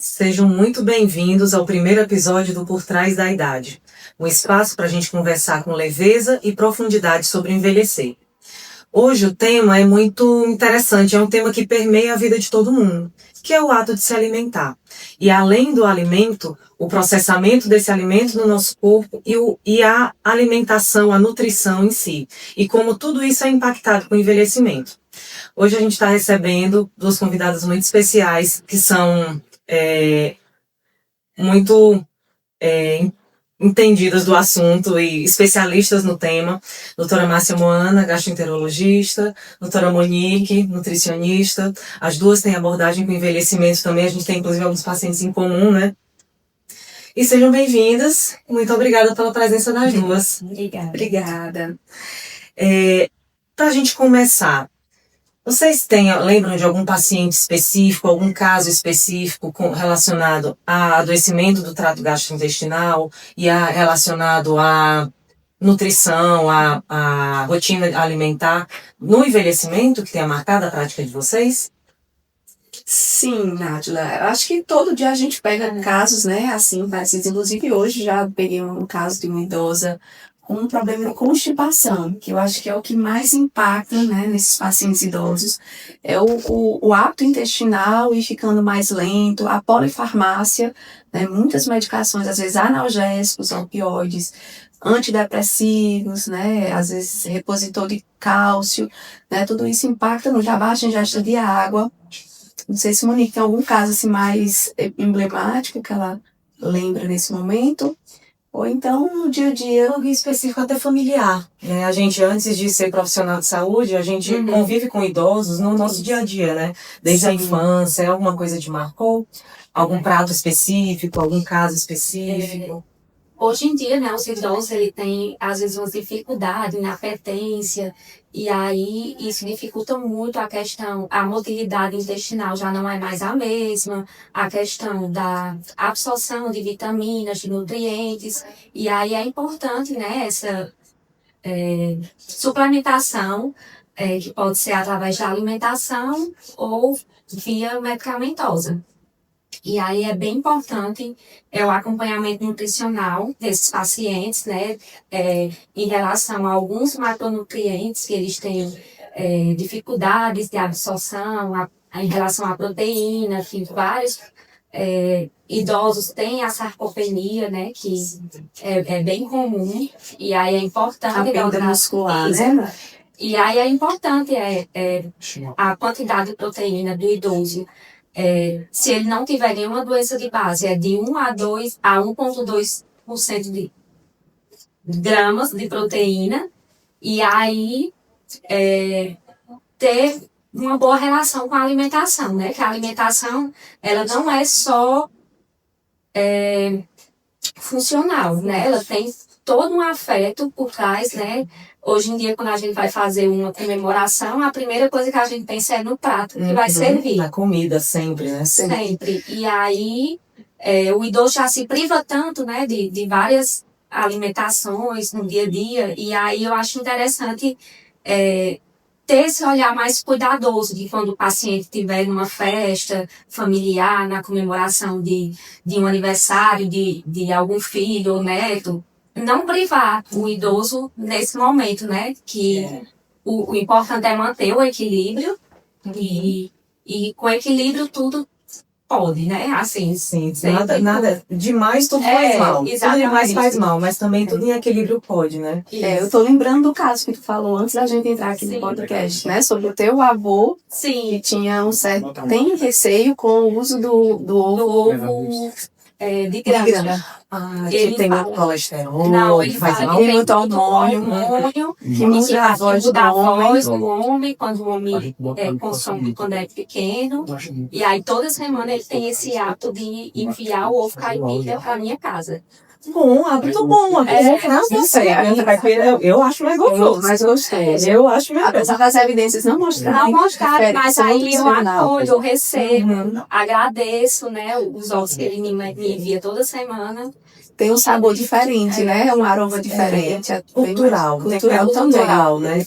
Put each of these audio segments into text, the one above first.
Sejam muito bem-vindos ao primeiro episódio do Por Trás da Idade, um espaço para a gente conversar com leveza e profundidade sobre envelhecer. Hoje o tema é muito interessante, é um tema que permeia a vida de todo mundo, que é o ato de se alimentar. E além do alimento, o processamento desse alimento no nosso corpo e a alimentação, a nutrição em si. E como tudo isso é impactado com o envelhecimento. Hoje a gente está recebendo duas convidadas muito especiais, que são muito entendidas do assunto e especialistas no tema. Doutora Márcia Moana, gastroenterologista, doutora Monique, nutricionista. As duas têm abordagem com envelhecimento também, a gente tem inclusive alguns pacientes em comum, né? E sejam bem-vindas. Muito obrigada pela presença das duas. Obrigada. Para a gente começar, vocês lembram de algum paciente específico, algum caso específico relacionado a adoecimento do trato gastrointestinal e relacionado à nutrição, à rotina alimentar no envelhecimento que tenha marcado a prática de vocês? Sim, Nádila. Eu acho que todo dia a gente pega casos, né, assim, parecidos. Inclusive hoje já peguei um caso de uma idosa com um problema de constipação, que eu acho que é o que mais impacta, né, nesses pacientes idosos. É o hábito intestinal e ficando mais lento, a polifarmácia, né, muitas medicações, às vezes analgésicos, opioides, antidepressivos, né, às vezes repositor de cálcio, né, tudo isso impacta no baixa ingesta de água. Não sei se Monique tem algum caso assim mais emblemático que ela lembra nesse momento. Ou então, no dia a dia, algo específico até familiar, né? A gente, antes de ser profissional de saúde, a gente convive com idosos no nosso dia a dia, né? Desde a infância, alguma coisa te marcou? Algum prato específico, algum caso específico? Hoje em dia, né, os idosos, ele tem, às vezes, uma dificuldade na pertence, e aí isso dificulta muito a questão, a motilidade intestinal já não é mais a mesma, a questão da absorção de vitaminas, de nutrientes, e aí é importante, né, essa suplementação, que pode ser através da alimentação ou via medicamentosa. E aí é bem importante o acompanhamento nutricional desses pacientes, né, em relação a alguns macronutrientes que eles têm dificuldades de absorção, em relação à proteína, que vários idosos têm a sarcopenia, né, que é bem comum, e aí é importante... A perda muscular, né? E aí é importante a quantidade de proteína do idoso. Se ele não tiver nenhuma doença de base, é de 1 a 1,2% de gramas de proteína, e aí ter uma boa relação com a alimentação, né? Que a alimentação, ela não é só funcional, né? Ela tem todo um afeto por trás, né? Hoje em dia, quando a gente vai fazer uma comemoração, a primeira coisa que a gente pensa é no prato que vai servir. Na comida, sempre, né? Sempre. E aí, o idoso já se priva tanto, né, de várias alimentações no dia a dia, e aí eu acho interessante ter esse olhar mais cuidadoso de quando o paciente estiver numa festa familiar, na comemoração de um aniversário de algum filho ou neto, não privar o idoso nesse momento, né? Que o importante é manter o equilíbrio e com equilíbrio tudo pode, né? Assim, sim, nada demais tudo faz mal. Exatamente. Tudo demais faz mal, mas também tudo em equilíbrio pode, né? Eu tô lembrando do caso que tu falou antes da gente entrar aqui no podcast, né? Sobre o teu avô, que tinha tem receio com o uso do ovo de granja. Ele tem muito colesterol, não, ele faz mal. Tem muito hormônio, que muda a voz do homem, quando o homem consome quando é pequeno. E aí toda semana ele tem esse hábito de enviar o ovo caipira para minha casa. Bom, hábito bom. Eu acho mais gostoso. Mais gostoso. Eu acho melhor. Apesar das evidências não mostraram, mas aí eu acolho, eu recebo, agradeço, né, os ovos que ele me envia toda semana. Tem um sabor diferente, né? Um aroma diferente. Cultural também. Né?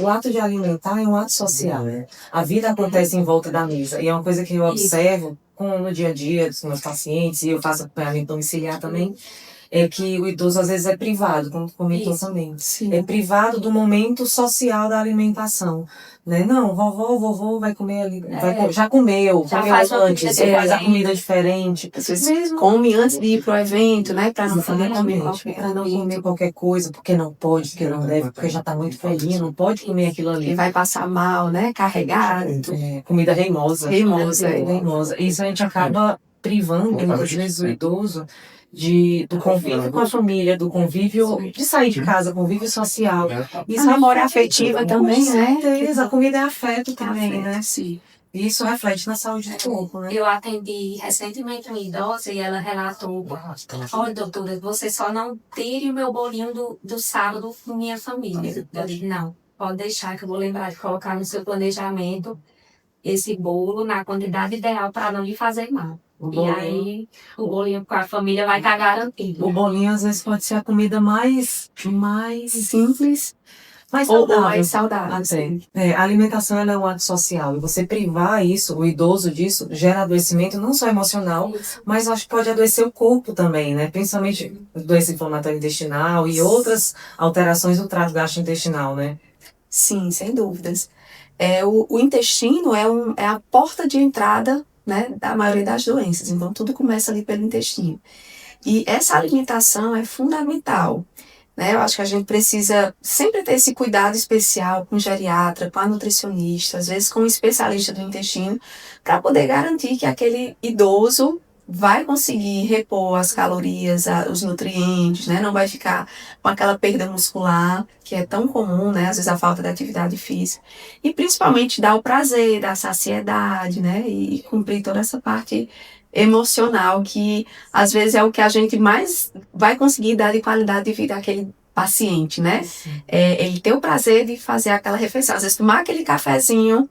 O ato de alimentar é um ato social. Né? A vida acontece em volta da mesa. E é uma coisa que eu observo no dia a dia dos meus pacientes, e eu faço acompanhamento domiciliar também, é que o idoso às vezes é privado, como tu comentou também. Sim. É privado do momento social da alimentação. Né? Não, vovô vai comer ali, já comeu faz uma antes, comida faz a diferente. comida diferente. Às vezes come antes de ir pro evento, né? Pra não poder comer Exatamente, para não comer qualquer coisa, porque não pode, porque não deve, porque já está muito velhinho, não pode comer aquilo ali. E vai passar mal, né? Carregado. Comida reimosa. Reimosa, Reimosa. Isso a gente acaba privando, muitas vezes, o idoso do convívio com a família, do convívio, de sair de casa, convívio social. A memória afetiva também, com né? certeza, a comida é afeto também, né? Sim. E isso reflete na saúde do corpo, né? Eu atendi recentemente uma idosa e ela relatou: olha, doutora, você só não tire o meu bolinho do sábado com minha família. Eu disse: não, pode deixar que eu vou lembrar de colocar no seu planejamento esse bolo na quantidade ideal para não lhe fazer mal. E aí, o bolinho com a família vai estar garantido. O bolinho, às vezes, pode ser a comida mais Simples mais ou saudável. mais saudável. Até. A alimentação ela é um ato social. E você privar isso, o idoso disso, gera adoecimento não só emocional, mas acho que pode adoecer o corpo também, né? Principalmente doença inflamatória intestinal e outras alterações do trato gastrointestinal, né? Sim, sem dúvidas. O intestino é a porta de entrada, né, da maioria das doenças. Então, tudo começa ali pelo intestino. E essa alimentação é fundamental. Né? Eu acho que a gente precisa sempre ter esse cuidado especial com o geriatra, com a nutricionista, às vezes com o especialista do intestino, para poder garantir que aquele idoso vai conseguir repor as calorias, os nutrientes, né? Não vai ficar com aquela perda muscular, que é tão comum, né? Às vezes a falta de atividade física. E principalmente dar o prazer, dar a saciedade, né? E cumprir toda essa parte emocional, que às vezes é o que a gente mais vai conseguir dar de qualidade de vida àquele paciente, né? Ele ter o prazer de fazer aquela refeição. Às vezes tomar aquele cafezinho,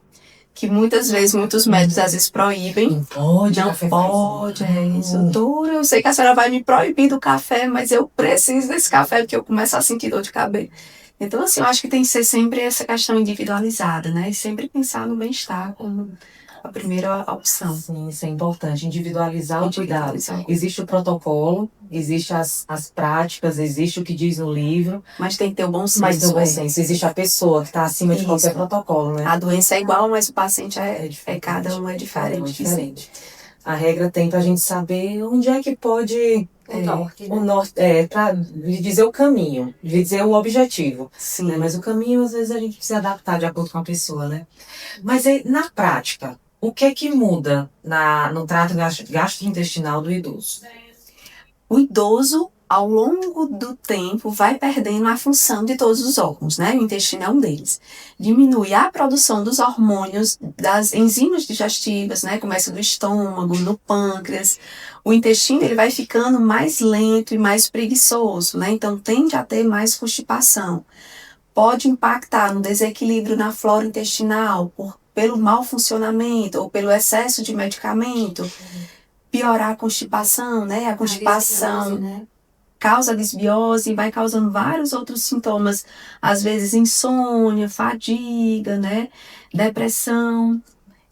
que muitas vezes, muitos médicos às vezes proíbem. Não pode, Isso. Doutora, eu sei que a senhora vai me proibir do café, mas eu preciso desse café porque eu começo a sentir dor de cabeça. Então, assim, eu acho que tem que ser sempre essa questão individualizada, né? E sempre pensar no bem-estar como a primeira opção. Sim, isso é importante, individualizar o cuidado. Existe o protocolo, existe as práticas, existe o que diz no livro. Mas tem que ter o bom senso. Mas tem o bom senso. Existe a pessoa que está acima de qualquer protocolo, né? A doença é igual, mas o paciente cada um é diferente. A regra tem para a gente saber onde é que pode... O norte, para lhe dizer o caminho, lhe dizer o objetivo. Sim. Né? Mas o caminho, às vezes, a gente precisa adaptar de acordo com a pessoa, né? Mas aí, na prática, o que é que muda no trato gastrointestinal do idoso? O idoso, ao longo do tempo, vai perdendo a função de todos os órgãos, né? O intestino é um deles. Diminui a produção dos hormônios, das enzimas digestivas, né? Começa do estômago, no pâncreas. O intestino ele vai ficando mais lento e mais preguiçoso, né? Então tende a ter mais constipação. Pode impactar no desequilíbrio na flora intestinal, pelo mau funcionamento ou pelo excesso de medicamento. Piorar a constipação, né? A constipação causa desbiose e vai causando vários outros sintomas, às vezes insônia, fadiga, né? Depressão.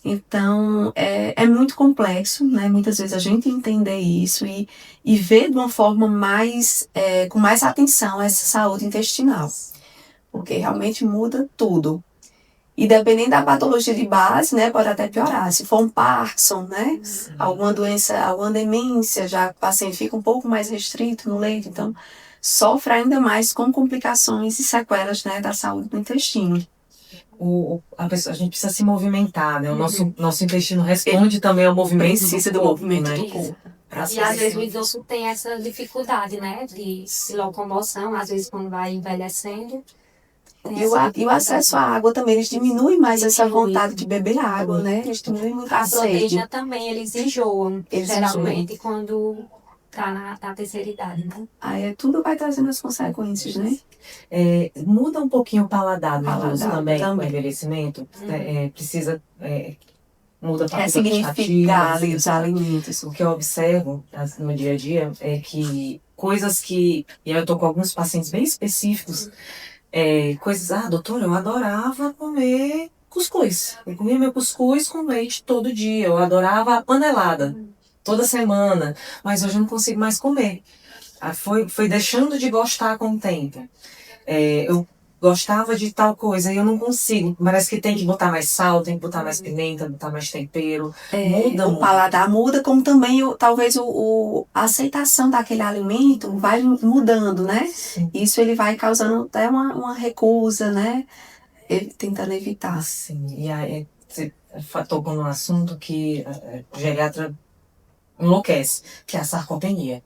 Então, é muito complexo, né? Muitas vezes a gente entender isso e ver de uma forma com mais atenção essa saúde intestinal. Porque realmente muda tudo. E dependendo da patologia de base, né, pode até piorar. Se for um Parkinson, né, alguma doença, alguma demência, já o paciente fica um pouco mais restrito no leito, então sofre ainda mais com complicações e sequelas, né, da saúde do intestino. A gente precisa se movimentar, né? O nosso intestino responde também ao movimento do corpo, né? Do corpo. E às vezes o idoso tem essa dificuldade, né, de locomoção, às vezes quando vai envelhecendo. E o acesso à água também, eles diminuem mais essa vontade de beber água, né? Eles diminuem muito a sede. proteína também, eles enjoam, geralmente, quando tá na terceira idade, né? Aí tudo vai trazendo as consequências, né? Muda um pouquinho o paladar do idoso também, com o envelhecimento. Precisa... muda para significar ali os alimentos. O que eu observo no dia a dia é que coisas que... E eu tô com alguns pacientes bem específicos... doutora, eu adorava comer cuscuz. Eu comia meu cuscuz com leite todo dia. Eu adorava a panelada, toda semana. Mas hoje eu não consigo mais comer. Foi deixando de gostar com o tempo. Eu gostava de tal coisa e eu não consigo. Parece que tem que botar mais sal, tem que botar mais pimenta, botar mais tempero. Muda o muito. paladar muda, como também talvez a aceitação daquele alimento vai mudando, né? Sim. Isso ele vai causando até uma recusa, né? Tentando evitar. Sim, e aí você tocou num assunto que o geriatra enlouquece, que é a sarcopenia,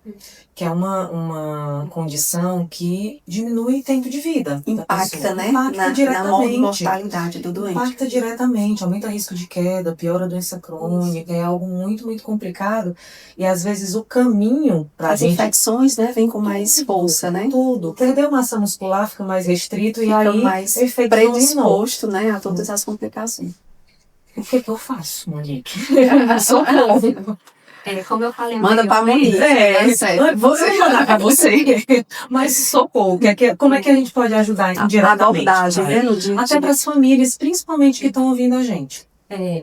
que é uma condição que diminui o tempo de vida da Impacta, pessoa. né? Impacta Na diretamente. mortalidade do doente. Impacta diretamente, aumenta o risco de queda, piora a doença crônica, é algo muito, muito complicado. E às vezes o caminho para As infecções, né, vem com mais força, né? Tudo. Perdeu massa muscular, fica mais restrito e Fica aí mais efeito dominó. predisposto, né, a todas as complicações. O que eu faço, Monique? Socorro. Como eu falei, Manda pra Monique. Você mandar pra você. Mas socorro, como é que a gente pode ajudar diretamente? A abordagem, né, no dia a Até dia. para as famílias, principalmente que estão ouvindo a gente.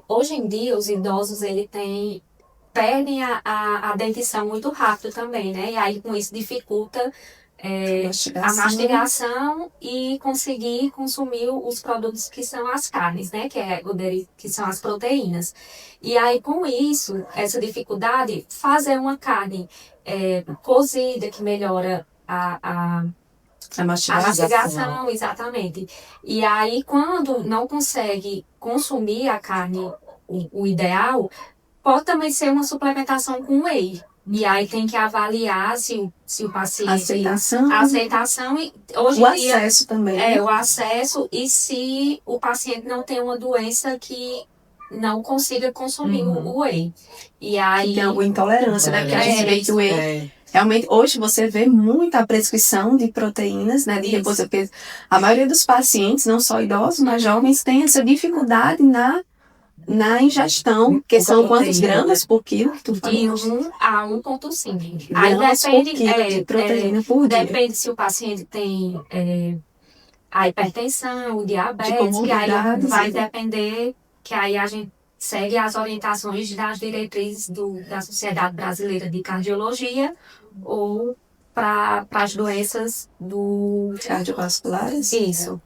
Hoje em dia, os idosos, perdem a dentição muito rápido também, né? E aí, com isso, dificulta a mastigação e conseguir consumir os produtos que são as carnes, né? Que são as proteínas. E aí, com isso, essa dificuldade, fazer uma carne cozida, que melhora a mastigação, exatamente. E aí, quando não consegue consumir a carne, o ideal, pode também ser uma suplementação com whey. E aí tem que avaliar se o paciente... A aceitação e hoje o em dia, acesso também. o acesso e se o paciente não tem uma doença que não consiga consumir o whey. E aí... Tem alguma intolerância, né? Porque a gente vê que o whey... Realmente, hoje você vê muita prescrição de proteínas, né? De repouso, porque a maioria dos pacientes, não só idosos, mas jovens, tem essa dificuldade na ingestão, que são quantos gramas por quilo? De 1 a 1,5. Aí depende de proteína por dia. Depende se o paciente tem a hipertensão, o diabetes, que aí vai depender, que aí a gente segue as orientações das diretrizes da Sociedade Brasileira de Cardiologia ou para as doenças cardiovasculares. Isso.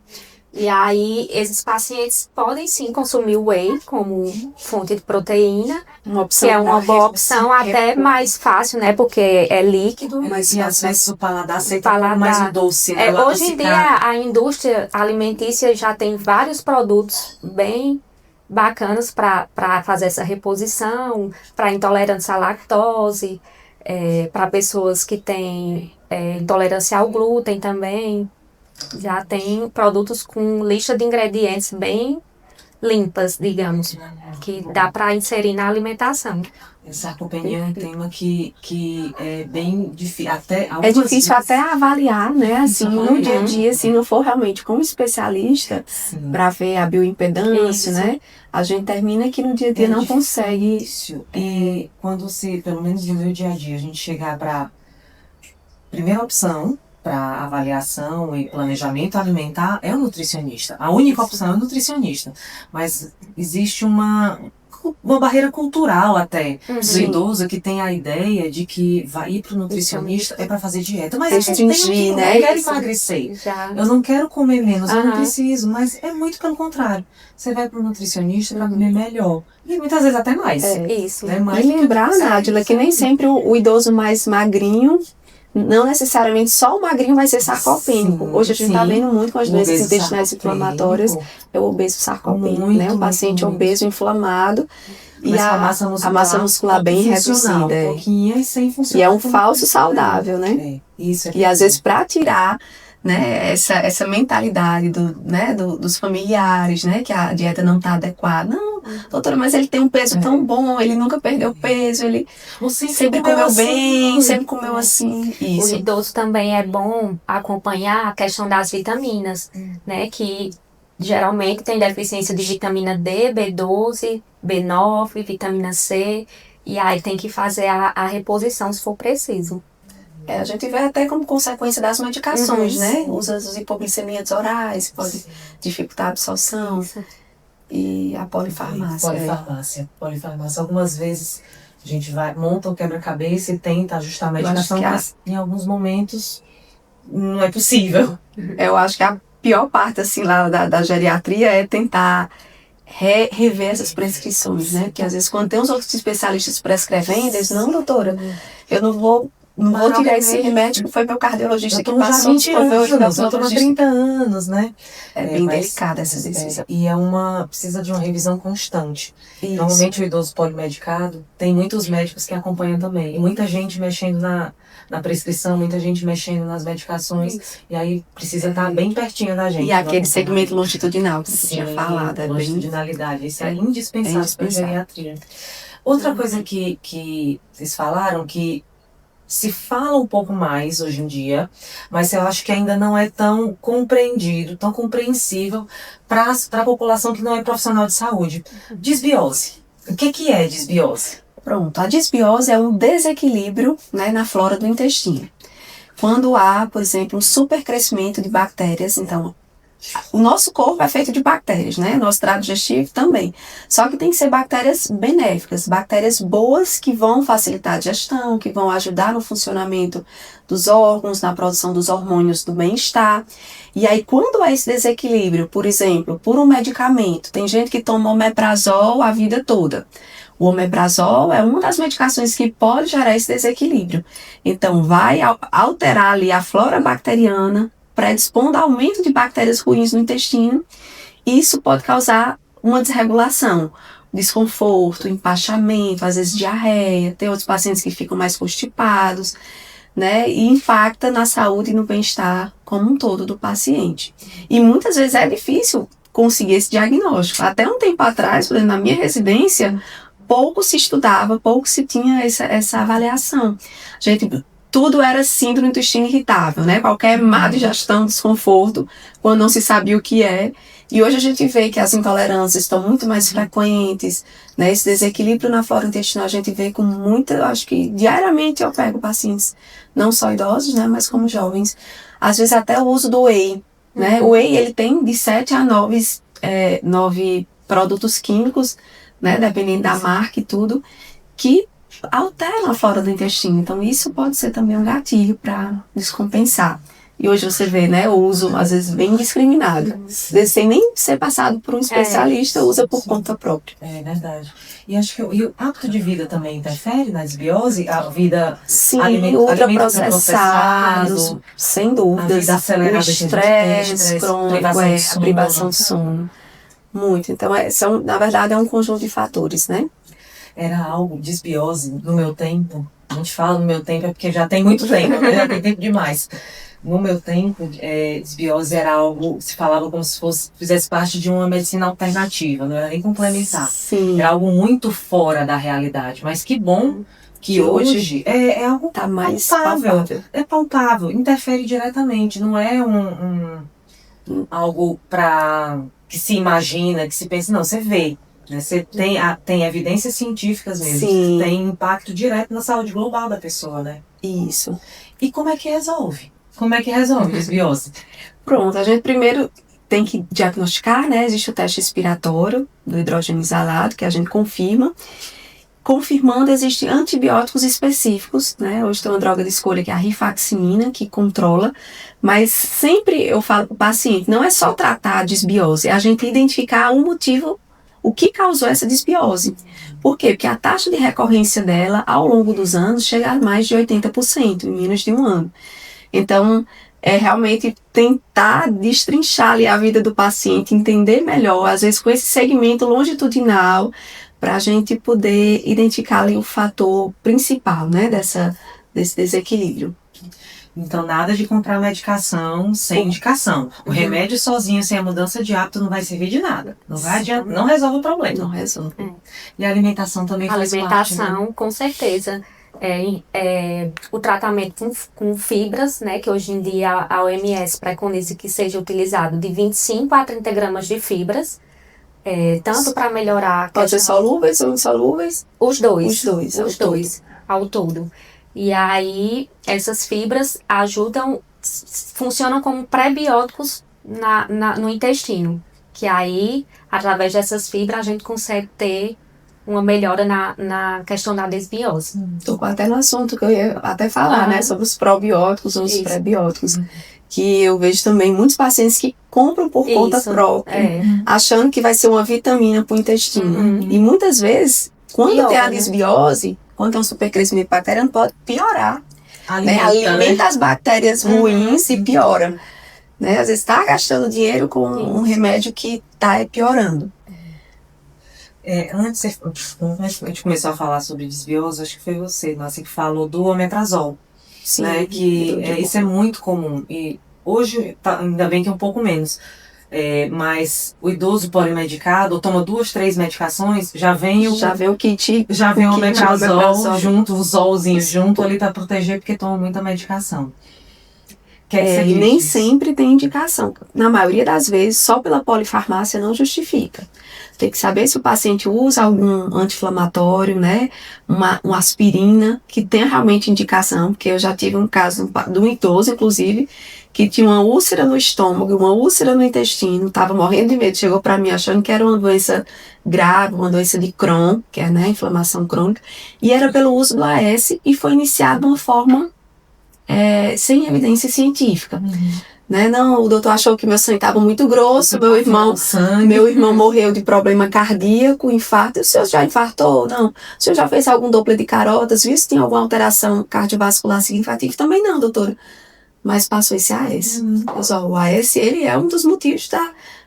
E aí, esses pacientes podem sim consumir o whey como fonte de proteína, que é uma boa opção, até mais fácil, né? Porque é líquido. Mas e às vezes o paladar aceita mais o doce, né? Hoje em dia, a indústria alimentícia já tem vários produtos bem bacanas para fazer essa reposição, para intolerância à lactose, para pessoas que têm intolerância ao glúten também. Já tem produtos com lista de ingredientes bem limpas, digamos, que dá para inserir na alimentação. Sarcopenia é um tema que é bem difícil. É difícil até avaliar, né? Assim, no dia a dia, se não for realmente como especialista, para ver a bioimpedância, né? A gente termina que no dia a dia não consegue. E quando pelo menos no meu dia a dia, a gente chegar para primeira opção, para avaliação e planejamento alimentar, é o nutricionista. A única opção é o nutricionista. Mas existe uma barreira cultural até do idoso que tem a ideia de que vai ir para o nutricionista é para fazer dieta. Mas restringir, né? Eu quero emagrecer. Eu não quero comer menos, eu não preciso. Mas é muito pelo contrário. Você vai para o nutricionista para comer melhor. E muitas vezes até mais. Isso. Né? Mais e lembrar, Nádila, que nem sempre o idoso mais magrinho, não necessariamente só o magrinho vai ser sarcopênico. Hoje a gente está vendo muito com as doenças intestinais inflamatórias, é o obeso sarcopênico, né? O paciente obeso inflamado e a massa muscular bem reduzida. E sem funcionar. E é um falso saudável, né? E às vezes para tirar, né, essa mentalidade dos familiares, né, que a dieta não está adequada. Não, doutora, mas ele tem um peso tão bom, ele nunca perdeu peso, ele sempre comeu bem, sempre comeu assim. Isso. O idoso também é bom acompanhar a questão das vitaminas, né, que geralmente tem deficiência de vitamina D, B12, B9, vitamina C, e aí tem que fazer a reposição se for preciso. A gente vê até como consequência das medicações, né? Usa as hipoglicemias orais, pode dificultar a absorção. e a polifarmácia. Polifarmácia. Algumas vezes a gente monta o quebra-cabeça e tenta ajustar a medicação, mas em alguns momentos não é possível. Eu acho que a pior parte, assim, lá da geriatria é tentar rever essas prescrições, né? Porque às vezes quando tem uns outros especialistas prescrevendo, eles dizem, não, doutora, eu não vou tirar esse remédio, que foi meu cardiologista que passou, eu tomo há 30 anos, né? É bem delicada essa decisão. E precisa de uma revisão constante. Isso. Normalmente o idoso polimedicado, tem muitos médicos que acompanham também. E muita gente mexendo na prescrição, muita gente mexendo nas medicações. Isso. E aí precisa estar bem pertinho da gente. E aquele segmento longitudinal que você tinha falado. Longitudinalidade. Isso é indispensável para a geriatria. Outra coisa que vocês falaram, que se fala um pouco mais hoje em dia, mas eu acho que ainda não é tão compreendido, tão compreensível para a população que não é profissional de saúde. Disbiose. O que é disbiose? Pronto, a disbiose é um desequilíbrio, né, na flora do intestino. Quando há, por exemplo, um supercrescimento de bactérias, então o nosso corpo é feito de bactérias, né? Nosso trato digestivo também. Só que tem que ser bactérias benéficas, bactérias boas que vão facilitar a digestão, que vão ajudar no funcionamento dos órgãos, na produção dos hormônios do bem-estar. E aí, quando há esse desequilíbrio, por exemplo, por um medicamento, tem gente que toma omeprazol a vida toda. O omeprazol é uma das medicações que pode gerar esse desequilíbrio. Então, vai alterar ali a flora bacteriana, predispondo ao aumento de bactérias ruins no intestino, e isso pode causar uma desregulação, desconforto, empachamento, às vezes diarreia, tem outros pacientes que ficam mais constipados, né, e impacta na saúde e no bem-estar como um todo do paciente. E muitas vezes é difícil conseguir esse diagnóstico. Até um tempo atrás, por exemplo, na minha residência, pouco se estudava, pouco se tinha essa avaliação. Tudo era síndrome do intestino irritável, né? Qualquer má digestão, desconforto, quando não se sabia o que é. E hoje a gente vê que as intolerâncias estão muito mais frequentes, né? Esse desequilíbrio na flora intestinal a gente vê com muita, acho que diariamente eu pego pacientes, não só idosos, né? Mas como jovens. Às vezes até o uso do whey, né? O whey, ele tem de 7 a 9 produtos químicos, né? Dependendo da marca e tudo, que alteram a flora do intestino. Então, isso pode ser também um gatilho para descompensar. E hoje você vê, né, o uso, às vezes, bem indiscriminado. Às vezes, sem nem ser passado por um especialista, usa por conta própria. É verdade. E acho que o hábito de vida também interfere na desbiose? A vida... Sim, ultraprocessados, sem dúvidas. A vida acelerada, o estresse crônico, a privação de sono. Muito. Então, na verdade, é um conjunto de fatores, né? Era algo, desbiose, no meu tempo. A gente fala no meu tempo é porque já tem muito tempo, já tem tempo demais. No meu tempo, desbiose era algo, se falava como se fizesse parte de uma medicina alternativa, não era nem complementar. Sim. Era algo muito fora da realidade. Mas que bom que hoje é algo tá mais palpável. É palpável, interfere diretamente, não é algo que se imagina, que se pensa, não, você vê. Você tem evidências científicas mesmo, Sim. Tem impacto direto na saúde global da pessoa, né? Isso. E como é que resolve? Como é que resolve desbiose? Pronto, a gente primeiro tem que diagnosticar, né? Existe o teste respiratório do hidrogênio exalado, que a gente confirma. Confirmando, existem antibióticos específicos, né? Hoje tem uma droga de escolha que é a rifaximina, que controla, mas sempre eu falo para o paciente, não é só tratar a desbiose, é a gente identificar um motivo, o que causou essa desbiose. Por quê? Porque a taxa de recorrência dela, ao longo dos anos, chega a mais de 80%, em menos de um ano. Então, é realmente tentar destrinchar ali a vida do paciente, entender melhor, às vezes com esse segmento longitudinal, para a gente poder identificar ali o fator principal, né, desse desequilíbrio. Então, nada de comprar medicação sem indicação. O remédio sozinho, sem a mudança de hábito, não vai servir de nada. Não vai adiantar, não resolve o problema. Não resolve. E a alimentação também faz parte, né? Com certeza. O tratamento com fibras, né, que hoje em dia a OMS preconiza que seja utilizado de 25 a 30 gramas de fibras, tanto para melhorar... Pode ser solúveis ou insolúveis? Os dois. Os dois, ao todo. E aí, essas fibras funcionam como pré-bióticos no intestino. Que aí, através dessas fibras, a gente consegue ter uma melhora na questão da desbiose. Tocou até no assunto que eu ia até falar, né? Sobre os probióticos ou os Isso. pré-bióticos. Que eu vejo também muitos pacientes que compram por conta Isso, própria, achando que vai ser uma vitamina para o intestino. E muitas vezes, quando Piora, tem a né? desbiose, quando tem um supercrescimento bacteriano, pode piorar. Né? Alimenta, Alimenta as bactérias ruins e piora. Né? Às vezes está gastando dinheiro com um remédio que está piorando. Antes a gente começou a falar sobre desbiose, acho que foi você, nossa, que falou do omeprazol. Sim, Né, que isso é muito comum. E hoje, ainda bem que é um pouco menos. Mas o idoso polimedicado, toma 2, 3 medicações, já vem o kit. Já vem o omeprazol omeprazol junto, o zolzinho junto ali para proteger, porque toma muita medicação. E nem sempre tem indicação. Na maioria das vezes, só pela polifarmácia não justifica. Tem que saber se o paciente usa algum anti-inflamatório, né? Uma aspirina, que tem realmente indicação, porque eu já tive um caso de um idoso, inclusive, que tinha uma úlcera no estômago, uma úlcera no intestino, estava morrendo de medo, chegou para mim achando que era uma doença grave, uma doença de Crohn, que é, né, inflamação crônica, e era pelo uso do AS, e foi iniciado de uma forma sem evidência científica. Né? Não, o doutor achou que meu sangue estava muito grosso, meu irmão morreu de problema cardíaco, infarto. O senhor já infartou? Não. O senhor já fez algum Doppler de carotas? Viu se tem alguma alteração cardiovascular significativa? Também não, doutora. Mas passou esse AS. O AS, ele é um dos motivos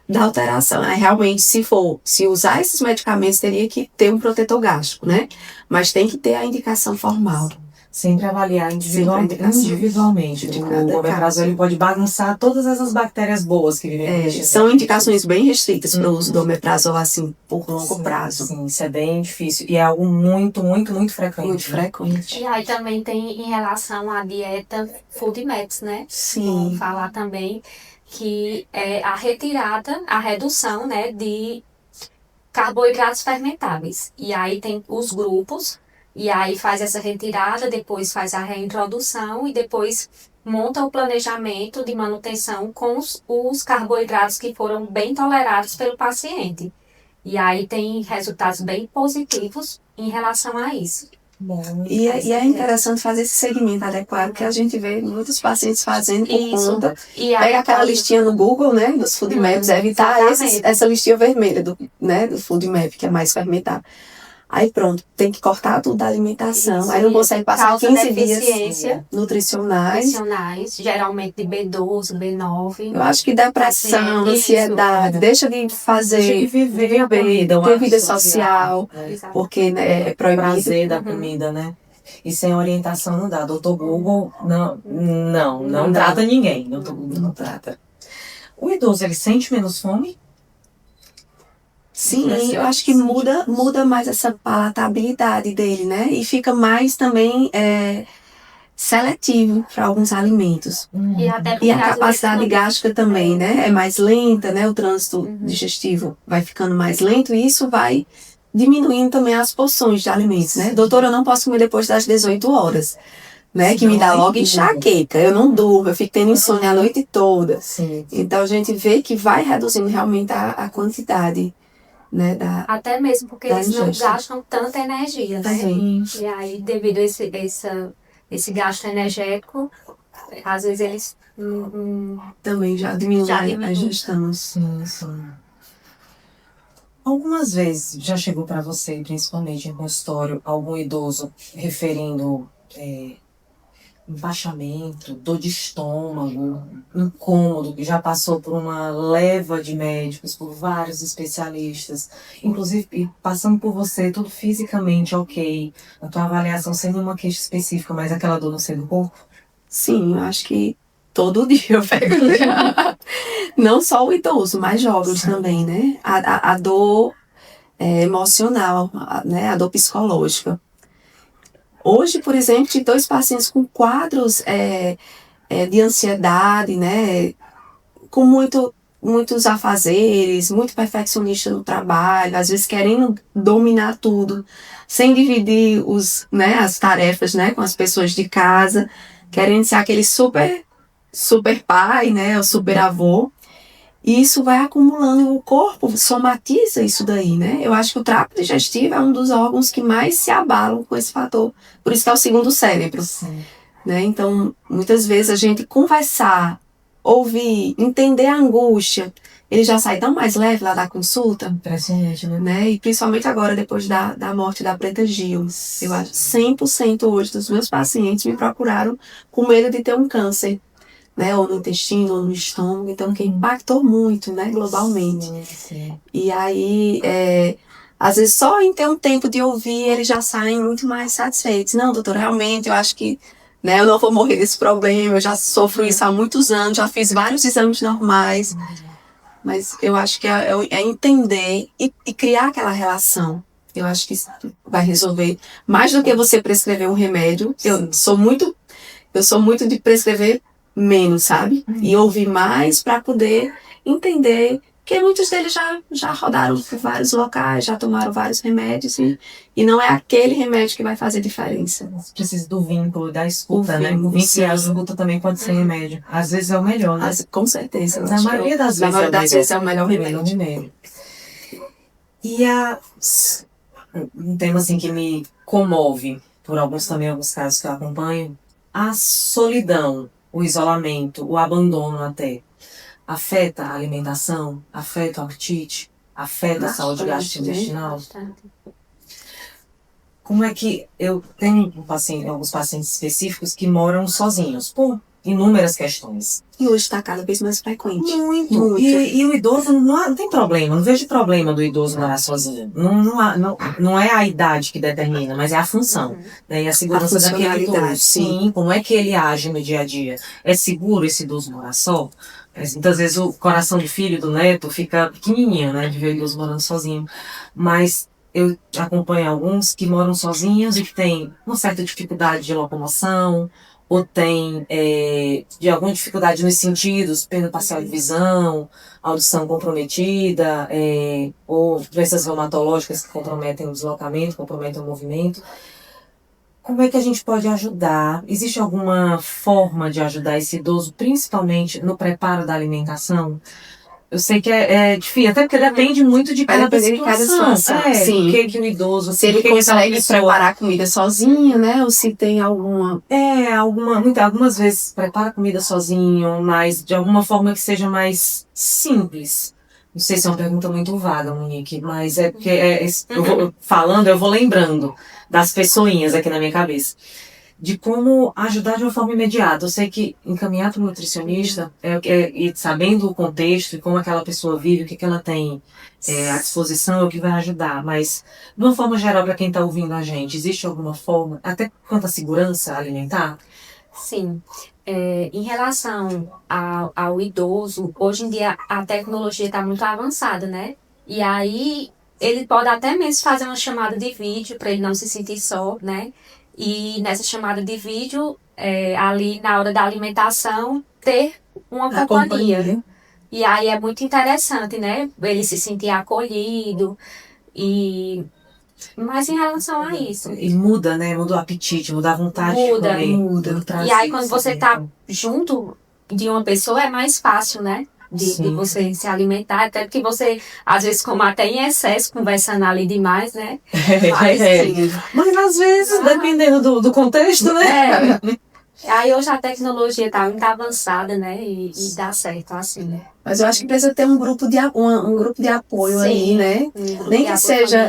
da alteração. Realmente, se usar esses medicamentos, teria que ter um protetor gástrico, né? Mas tem que ter a indicação formal. Sempre avaliar individualmente. O omeprazol ele pode bagunçar todas essas bactérias boas que vivem no intestino. São indicações bem restritas para o uso do omeprazol, assim, por longo prazo. Sim, isso é bem difícil. E é algo muito, muito, muito frequente. Muito frequente. E aí também tem em relação à dieta FoodMaps, né? Sim. Vamos falar também que é a retirada, a redução, né, de carboidratos fermentáveis. E aí tem os grupos. E aí faz essa retirada, depois faz a reintrodução e depois monta o planejamento de manutenção com os carboidratos que foram bem tolerados pelo paciente. E aí tem resultados bem positivos em relação a isso. E é interessante fazer esse segmento adequado, que a gente vê muitos pacientes fazendo por conta. E pega aquela listinha no Google, né, dos FoodMaps, evitar essa listinha vermelha do FoodMap, que é mais fermentável. Aí pronto, tem que cortar tudo da alimentação. Isso, aí não consegue passar 15 dias nutricionais, geralmente de B12, B9. Eu acho que depressão, ansiedade, deixa de fazer, deixa de viver a comida, ter vida social, porque né, é proibido. O prazer da comida, né? E sem orientação não dá. Doutor Google não trata ninguém. Doutor Google não trata. O idoso, ele sente menos fome? Sim, eu acho que muda mais essa palatabilidade dele, né? E fica mais também seletivo para alguns alimentos. E a capacidade gástrica também, né? É mais lenta, né? O trânsito digestivo vai ficando mais lento e isso vai diminuindo também as porções de alimentos, né? Doutora, eu não posso comer depois das 18 horas. Né, que me dá logo enxaqueca, eu não durmo, eu fico tendo insônia a noite toda. Sim. Então a gente vê que vai reduzindo realmente a quantidade. Né, até mesmo porque eles não gastam tanta energia, né? E aí, devido a esse gasto energético, às vezes eles também já diminuem a ingestão. Sim. Algumas vezes já chegou para você, principalmente em consultório, algum idoso referindo baixamento, dor de estômago, incômodo, que já passou por uma leva de médicos, por vários especialistas, inclusive passando por você, tudo fisicamente ok, a tua avaliação sem nenhuma queixa específica, mas aquela dor no seio do corpo? Sim, eu acho que todo dia eu pego. Não só o idoso, mas jovens também, né? A dor emocional, né? A dor psicológica. Hoje, por exemplo, tive 2 pacientes com quadros de ansiedade, né, com muitos afazeres, muito perfeccionista no trabalho, às vezes querendo dominar tudo, sem dividir as tarefas, né, com as pessoas de casa, querendo ser aquele super pai, né, o super avô. E isso vai acumulando e o corpo somatiza isso daí, né? Eu acho que o trato digestivo é um dos órgãos que mais se abalam com esse fator. Por isso que é o segundo cérebro. Sim. Né? Então, muitas vezes a gente conversar, ouvir, entender a angústia, ele já sai tão mais leve lá da consulta. Impressionante, né? E principalmente agora, depois da morte da Preta Gil. Eu acho 100% hoje dos meus pacientes me procuraram com medo de ter um câncer, né? Ou no intestino, ou no estômago. Então, que impactou muito, né? Globalmente. Sim. E aí, às vezes, só em ter um tempo de ouvir, eles já saem muito mais satisfeitos. Não, doutor, realmente, eu acho que né, eu não vou morrer desse problema, eu já sofro isso há muitos anos, já fiz vários exames normais. Mas eu acho que é entender e criar aquela relação. Eu acho que isso vai resolver. Mais do que você prescrever um remédio, eu sou muito de prescrever menos, sabe? E ouvir mais para poder entender. Porque muitos deles já rodaram por vários locais, já tomaram vários remédios e não é aquele remédio que vai fazer diferença. Você precisa do vínculo, da escuta, né? vínculo, O vínculo e a escuta também pode ser remédio. Às vezes é o melhor, né? Com certeza. Na maioria das vezes é o melhor remédio. E um tema assim que me comove, por alguns casos que eu acompanho, a solidão, o isolamento, o abandono até. Afeta a alimentação, afeta o apetite, afeta a saúde gastrointestinal. Como é que eu tenho alguns pacientes específicos que moram sozinhos, por inúmeras questões. E hoje está cada vez mais frequente. Muito. E o idoso não tem problema, não vejo problema do idoso morar sozinho. Não é a idade que determina, mas é a função. Né? E a segurança daquele idoso. Sim, como é que ele age no dia a dia? É seguro esse idoso morar só? Muitas vezes o coração do filho, do neto, fica pequenininho, né, de ver o idoso morando sozinho. Mas eu acompanho alguns que moram sozinhos e que têm uma certa dificuldade de locomoção, ou tem de alguma dificuldade nos sentidos, perda parcial de visão, audição comprometida, ou doenças reumatológicas que comprometem o deslocamento, comprometem o movimento. Como é que a gente pode ajudar? Existe alguma forma de ajudar esse idoso, principalmente no preparo da alimentação? Eu sei que é difícil, até porque depende muito de cada situação. Sim. O que o idoso... Se ele consegue preparar a comida sozinho, né? Ou se tem alguma... Algumas vezes prepara comida sozinho, mas de alguma forma que seja mais simples. Não sei se é uma pergunta muito vaga, Monique, mas é porque eu vou lembrando das pessoinhas aqui na minha cabeça. De como ajudar de uma forma imediata. Eu sei que encaminhar para o nutricionista, e sabendo o contexto e como aquela pessoa vive, o que ela tem à disposição, é o que vai ajudar. Mas, de uma forma geral, para quem está ouvindo a gente, existe alguma forma, até quanto à segurança alimentar? Sim. Em relação ao idoso, hoje em dia a tecnologia está muito avançada, né? E aí ele pode até mesmo fazer uma chamada de vídeo para ele não se sentir só, né? E nessa chamada de vídeo, ali na hora da alimentação, ter uma companhia. E aí é muito interessante, né? Ele se sentir acolhido. Mas em relação a isso... E muda, né? Muda o apetite, muda a vontade de comer. Muda. E aí quando você tá junto de uma pessoa, é mais fácil, né? De você se alimentar, até porque você, às vezes, come até em excesso, conversando ali demais, né? Mas às vezes, dependendo do contexto, né? Aí hoje a tecnologia tá muito avançada, né? E dá certo assim, né? Mas eu acho que precisa ter um grupo de apoio aí, né? Nem que seja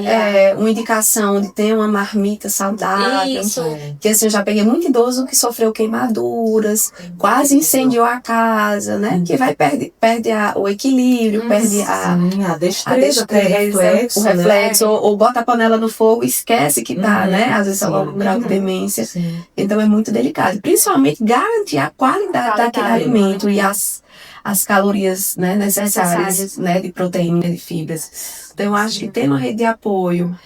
uma indicação de ter uma marmita saudável. Isso. Que assim, eu já peguei muito idoso que sofreu queimaduras, quase incendiou a casa, né? Que vai perde o equilíbrio, perde a destreza, o reflexo, ou bota a panela no fogo e esquece que tá, né? Às vezes é logo um grau de demência. Então é muito delicado. Principalmente garantir a qualidade daquele alimento e as calorias, né, necessárias, né, de proteína, de fibras. Então, eu acho que ter uma rede de apoio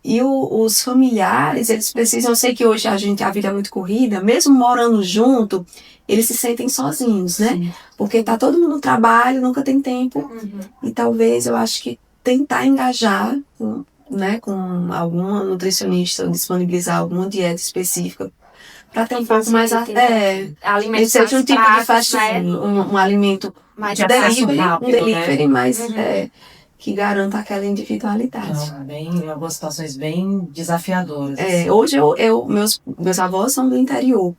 e os familiares, eles precisam... Eu sei que hoje a vida é muito corrida, mesmo morando junto, eles se sentem sozinhos, né? Sim. Porque tá todo mundo no trabalho, nunca tem tempo. E talvez, eu acho que tentar engajar, né, com alguma nutricionista, disponibilizar alguma dieta específica, para ter um pouco mais alimentos seja um tipo de fast food, um alimento Mais de acesso delivery, rápido, delivery, né? mas que garanta aquela individualidade. Bem, algumas situações bem desafiadoras. Hoje meus avós são do interior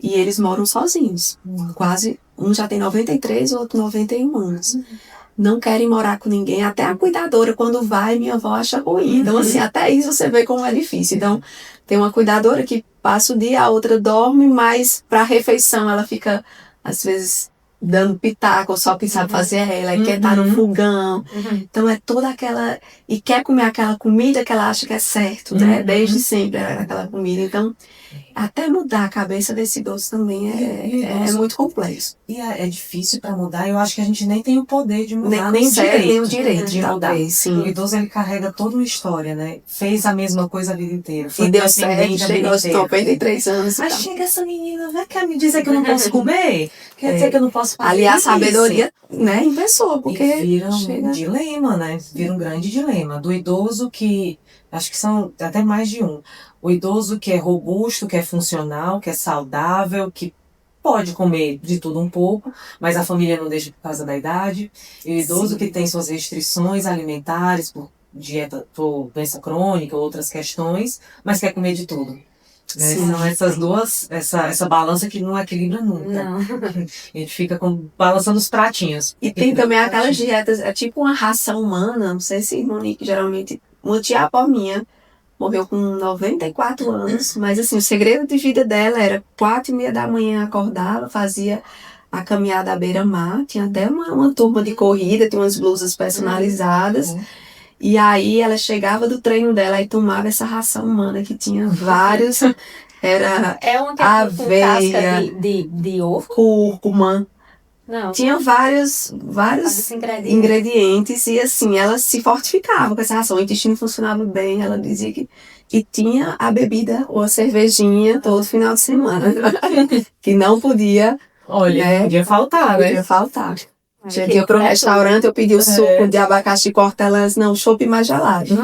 e eles moram sozinhos. Quase, um já tem 93, o outro 91 anos. Não querem morar com ninguém, até a cuidadora, quando vai, minha avó acha ruim. Então, assim, até isso você vê como é difícil. Então, tem uma cuidadora que passa o dia, a outra dorme, mas para a refeição ela fica, às vezes, dando pitaco, só quem sabe fazer ela, e quer estar no fogão. Então, é toda aquela... E quer comer aquela comida que ela acha que é certo, né? Desde sempre era aquela comida. Então, até mudar a cabeça desse idoso também é muito complexo. E é difícil para mudar. Eu acho que a gente nem tem o poder de mudar, Nem o o direito de mudar. Sim. O idoso, ele carrega toda uma história, né? Fez a mesma coisa a vida inteira. E deu certo, chegou aos 93 anos. Mas chega essa menina, vai quer me dizer que eu não posso comer? Quer dizer que eu não posso fazer ali a isso? sabedoria, né, em pessoa, porque e vira um dilema, né? Vira um grande dilema. Do idoso que, acho que são até mais de um. O idoso que é robusto, que é funcional, que é saudável, que pode comer de tudo um pouco, mas a família não deixa por causa da idade. E o idoso que tem suas restrições alimentares, por dieta, por doença crônica, outras questões, mas quer comer de tudo. Né? São essas duas, essa balança que não equilibra nunca. Não. A gente fica balançando os pratinhos. E tem também aquelas dietas, é tipo uma ração humana, não sei se Monique geralmente, uma tia-avó minha, morreu com 94 anos, mas assim, o segredo de vida dela era 4:30 da manhã acordava, fazia a caminhada à beira-mar, tinha até uma turma de corrida, tinha umas blusas personalizadas, e aí ela chegava do treino dela e tomava essa ração humana que tinha vários, era uma que aveia, com casca de ovo? Cúrcuma. Não. Tinha vários ingredientes e assim, ela se fortificava com essa ração. O intestino funcionava bem, ela dizia que tinha a bebida ou a cervejinha todo final de semana. Que não podia. Olha, né? Podia faltar, né? Podia faltar. Tinha que ir para um restaurante, eu pedi o suco de abacaxi com hortelãs, não, chopp mais gelado.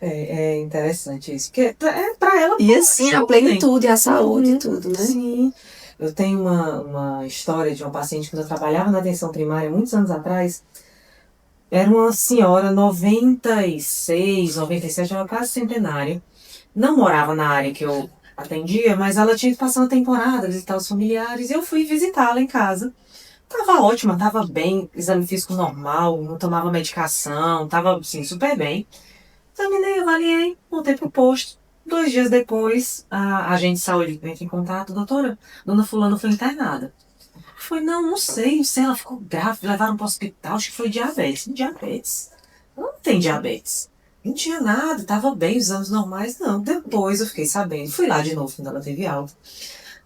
É interessante isso, porque é para ela. E assim, a plenitude, a saúde e tudo, né? Sim. Eu tenho uma história de uma paciente que eu trabalhava na atenção primária muitos anos atrás. Era uma senhora, 96, 97, era quase centenária. Não morava na área que eu atendia, mas ela tinha que passar uma temporada, visitar os familiares. E eu fui visitá-la em casa. Tava ótima, tava bem, exame físico normal, não tomava medicação, tava assim, super bem. Examinei, avaliei, voltei pro posto. 2 dias depois, a agente de saúde entra em contato, doutora, dona fulana foi internada. Foi, não sei, ela ficou grave, levaram para o hospital, acho que foi diabetes. Diabetes? Não tem diabetes. Não tinha nada, estava bem, os exames normais, não. Depois eu fiquei sabendo, fui lá de novo quando ela teve alta.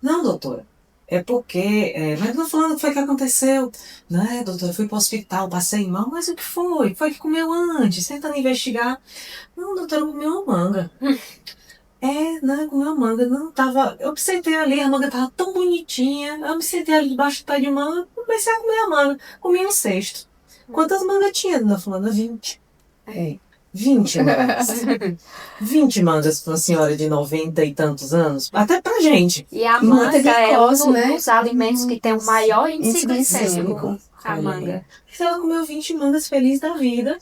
Não, doutora, é porque, mas dona fulana, o que foi que aconteceu? Não é, doutora, fui para o hospital, passei mal, mas o que foi? Foi que comeu antes, tentando investigar. Não, doutora, eu comi uma manga. Não, comeu uma manga, não tava. Eu sentei ali, a manga tava tão bonitinha. Eu me sentei ali debaixo do pé de manga, comecei a comer a manga. Comi um cesto. Quantas mangas tinha, dona fulana? 20. 20 mangas. 20 mangas para uma senhora de 90 e tantos anos. Até pra gente. E a manga é um dos alimentos que tem o maior índice glicêmico. A manga. Então ela comeu 20 mangas feliz da vida.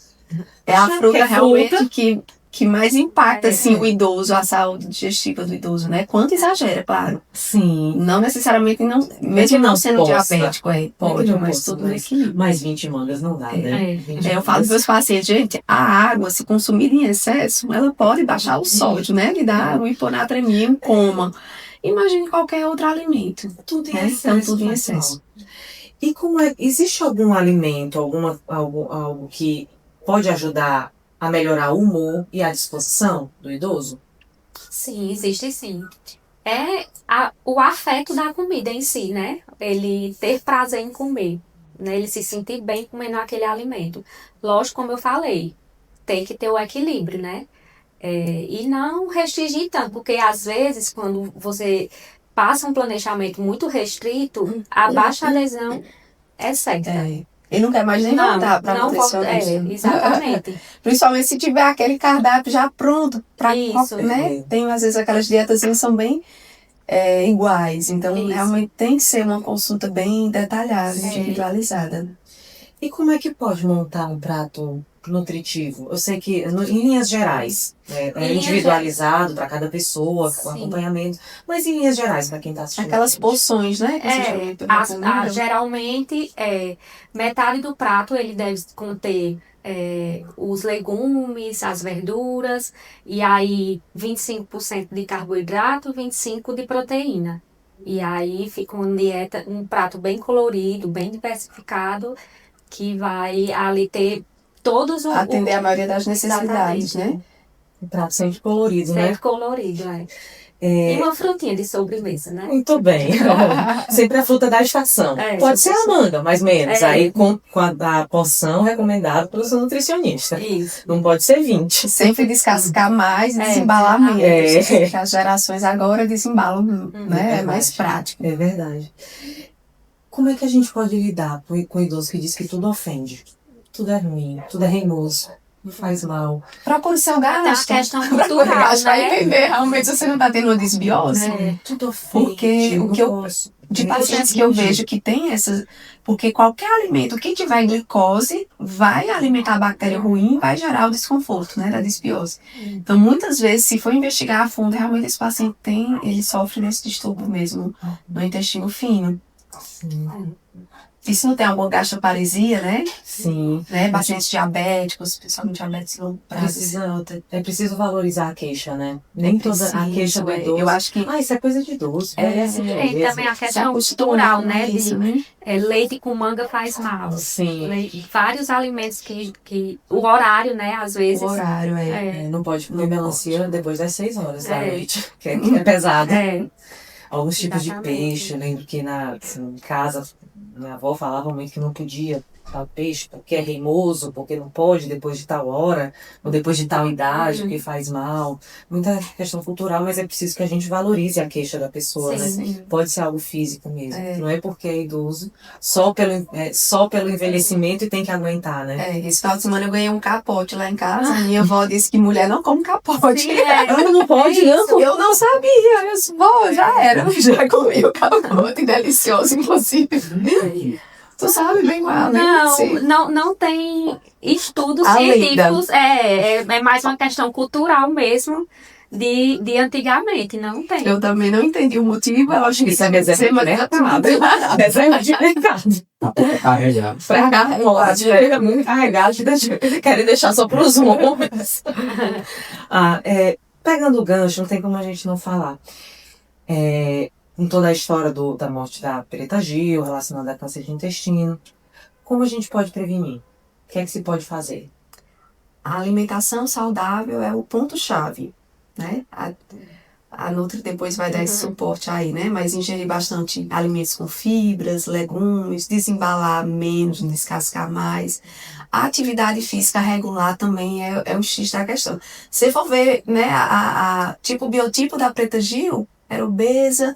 É a fruta realmente que mais impacta assim, o idoso, a saúde digestiva do idoso, né? Quanto exagera, claro. Sim. Não necessariamente, mesmo não sendo diabético, pode, mas tudo no equilíbrio. Mas 20 mangas não dá, né? Eu falo para os meus pacientes, gente, a água, se consumida em excesso, ela pode baixar o sódio, né? Lhe dá um hiponatremia, um coma. Imagine qualquer outro alimento. Tudo em excesso. Então, tudo em excesso. E como existe algum alimento, algo que pode ajudar a melhorar o humor e a disposição do idoso? Sim, existe sim. É o afeto da comida em si, né? Ele ter prazer em comer, né? Ele se sentir bem comendo aquele alimento. Lógico, como eu falei, tem que ter o equilíbrio, né? E não restringir tanto, porque às vezes quando você passa um planejamento muito restrito, a baixa adesão é certa. Ele não quer mais nem voltar para a nutricionista. Exatamente. Principalmente se tiver aquele cardápio já pronto. Isso. Né? Tem às vezes aquelas dietazinhas são bem iguais. Então, Isso. realmente tem que ser uma consulta bem detalhada, individualizada. E como é que pode montar um prato nutritivo? Eu sei que, em linhas gerais, é linhas individualizado para cada pessoa, com Sim. acompanhamento, mas em linhas gerais, para quem está assistindo. Aquelas a gente. porções, né? Que vocês recomendam. Geralmente, metade do prato ele deve conter os legumes, as verduras, e aí 25% de carboidrato, 25% de proteína. E aí fica uma dieta, um prato bem colorido, bem diversificado, que vai ali ter todos os... Atender a maioria das necessidades, Exatamente. né? Um prato sempre colorido, Sempre né? colorido, E uma frutinha de sobremesa, né? Muito bem. Sempre a fruta da estação. É, Pode ser a manga, mais ou menos. É. Aí com a porção recomendada pelo seu nutricionista. Isso. Não pode ser 20. Sempre descascar mais e É. desembalar menos. É. Porque as gerações agora desembalam, né? É mais verdade. prático. É verdade. Como é que a gente pode lidar com o idoso que diz que tudo ofende? Tudo é ruim, tudo é reimoso, não faz mal. Procure seu Tem uma gasto. questão Procure cultural, gasto para né? entender realmente se você não está tendo uma desbiose. Tudo ofende. Porque o que eu- De pacientes que eu vejo que tem essas... Porque qualquer alimento que tiver glicose vai alimentar a bactéria ruim e vai gerar o desconforto, né, da desbiose. Então, muitas vezes, se for investigar a fundo, realmente esse paciente ele sofre desse distúrbio mesmo no intestino fino. Sim. E se não tem alguma gastroparesia, né? Sim. Pacientes diabéticos, principalmente diabetes longo prazo. É preciso valorizar a queixa, né? Nem toda a queixa do idoso. Eu acho que Isso é coisa de idoso. Tem também a questão cultural, né? Leite com manga faz mal. Sim. Vários alimentos que o horário, né? Às vezes. O horário Não pode comer melancia depois das 6 horas da É. noite, que é pesado. É. Alguns tipos de Exatamente. peixe, eu lembro que em casa, minha avó falava muito que não podia tal peixe porque é reimoso, porque não pode depois de tal hora, ou depois de tal idade, porque faz mal. Muita questão cultural, mas é preciso que a gente valorize a queixa da pessoa, né? Sim. Pode ser algo físico mesmo. Não é porque é idoso, só pelo envelhecimento e tem que aguentar, né? Esse final de semana eu ganhei um capote lá em casa. Minha avó disse que mulher não come capote. Sim, é. Não pode, não. Eu não sabia. Eu disse, vó, já era. Já comi o capote, delicioso, inclusive. Tu sabe bem mal, né? Sim. Não tem estudos A científicos. É mais uma questão cultural mesmo de antigamente. Não tem. Eu também não entendi o motivo. Eu acho que Isso é reserva de mercado. Reserva de mercado. Carregado. É muito carregado. Querem deixar só para os homens. Pegando o gancho, não tem como a gente não falar. Com toda a história da morte da Preta Gil, relacionada a câncer de intestino, como a gente pode prevenir? O que é que se pode fazer? A alimentação saudável é o ponto-chave, né? A Nutri depois vai dar esse suporte aí, né? Mas ingerir bastante alimentos com fibras, legumes, desembalar menos, descascar mais. A atividade física regular também é o X da questão. Se for ver, né, o biotipo da Preta Gil, era obesa,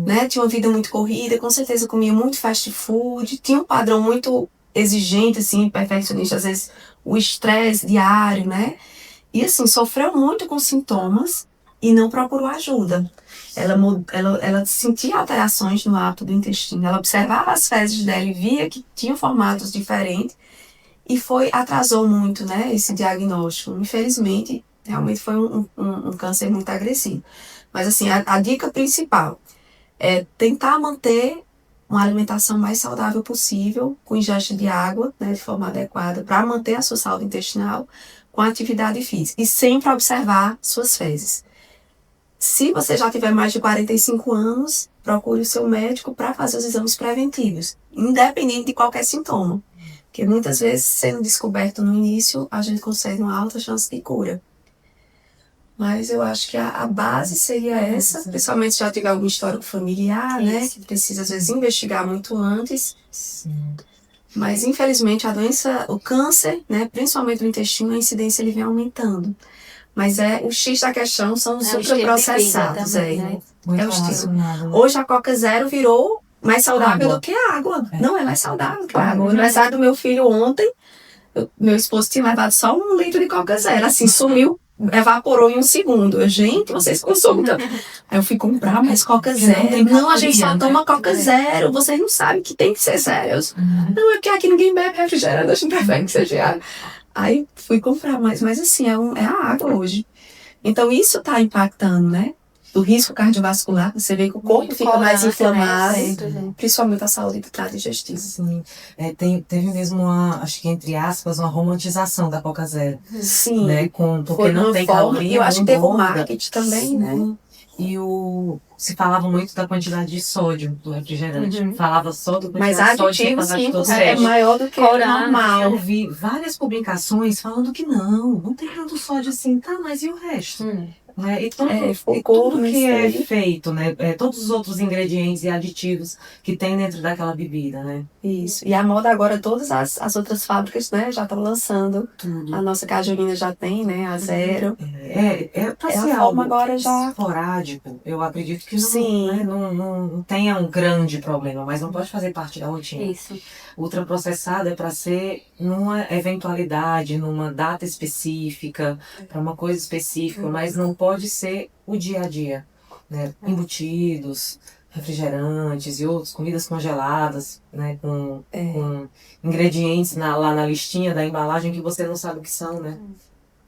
né? Tinha uma vida muito corrida, com certeza comia muito fast food, tinha um padrão muito exigente, assim, perfeccionista, às vezes o estresse diário, né? E assim, sofreu muito com sintomas e não procurou ajuda. Ela sentia alterações no hábito do intestino, ela observava as fezes dela e via que tinham formatos diferentes e atrasou muito, né, esse diagnóstico. Infelizmente, realmente foi um câncer muito agressivo. Mas assim, a dica principal é tentar manter uma alimentação mais saudável possível, com ingesta de água, né, de forma adequada, para manter a sua saúde intestinal, com atividade física. E sempre observar suas fezes. Se você já tiver mais de 45 anos, procure o seu médico para fazer os exames preventivos, independente de qualquer sintoma. Porque muitas vezes, sendo descoberto no início, a gente consegue uma alta chance de cura. Mas eu acho que a base seria essa, principalmente se já tiver algum histórico familiar, né? Que precisa, às vezes, investigar muito antes. Sim. Mas, infelizmente, a doença, o câncer, né? Principalmente o intestino, a incidência ele vem aumentando. Mas o X da questão são os ultraprocessados. Também, né? É o estilo. Hoje a Coca Zero virou mais saudável do que a água. Não, é mais saudável que a água. No aniversário do meu filho ontem, meu esposo tinha levado só 1 litro de Coca Zero. Assim, sumiu evaporou em um segundo. Gente, vocês consomem tanto. Aí eu fui comprar mais Coca Zero. Não, a gente só toma Coca Zero. Vocês não sabem que tem que ser zero. Não, é porque aqui ninguém bebe refrigerante, a gente prefere que seja água. Aí fui comprar mais, mas assim, é a água hoje. Então isso está impactando, né? O risco cardiovascular, você vê que o corpo fica mais inflamado, principalmente a saúde do trato digestivo. Sim. Teve mesmo acho que entre aspas, uma romantização da Coca Zero. Sim. Né? Porque não tem caloria. E eu acho que teve o marketing também, né? E se falava muito da quantidade de sódio do refrigerante. Falava só do mas aditivos químicos é maior do que o normal. Eu vi várias publicações falando que não tem tanto sódio assim. Tá, mas e o resto? E tudo que é feito, né? Todos os outros ingredientes e aditivos que tem dentro daquela bebida, né? Isso. E a moda agora, todas as outras fábricas, né, já estão lançando. Tudo. A nossa Cajurina já tem, né? A Zero. Pra ser a forma agora já esporádico. Eu acredito que não tenha um grande problema, mas não pode fazer parte da rotina. Isso. Ultraprocessado é para ser numa eventualidade, numa data específica, para uma coisa específica, mas não pode ser o dia a dia, né? Embutidos, refrigerantes e outras comidas congeladas, né? Com ingredientes lá na listinha da embalagem que você não sabe o que são, né?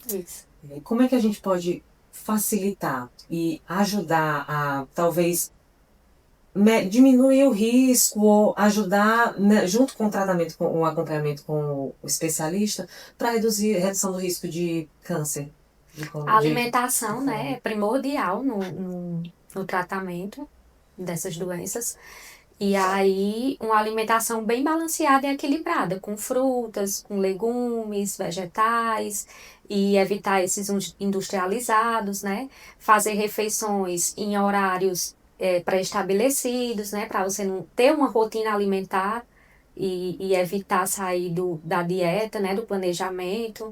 Isso. Como é que a gente pode facilitar e ajudar a talvez diminuir o risco ou ajudar, né, junto com o tratamento, com o acompanhamento com o especialista, para redução do risco de câncer? A alimentação, né, é primordial no tratamento dessas doenças. E aí, uma alimentação bem balanceada e equilibrada, com frutas, com legumes, vegetais, e evitar esses industrializados, né? Fazer refeições em horários pré-estabelecidos, né? Para você não ter uma rotina alimentar e evitar sair da dieta, né? Do planejamento.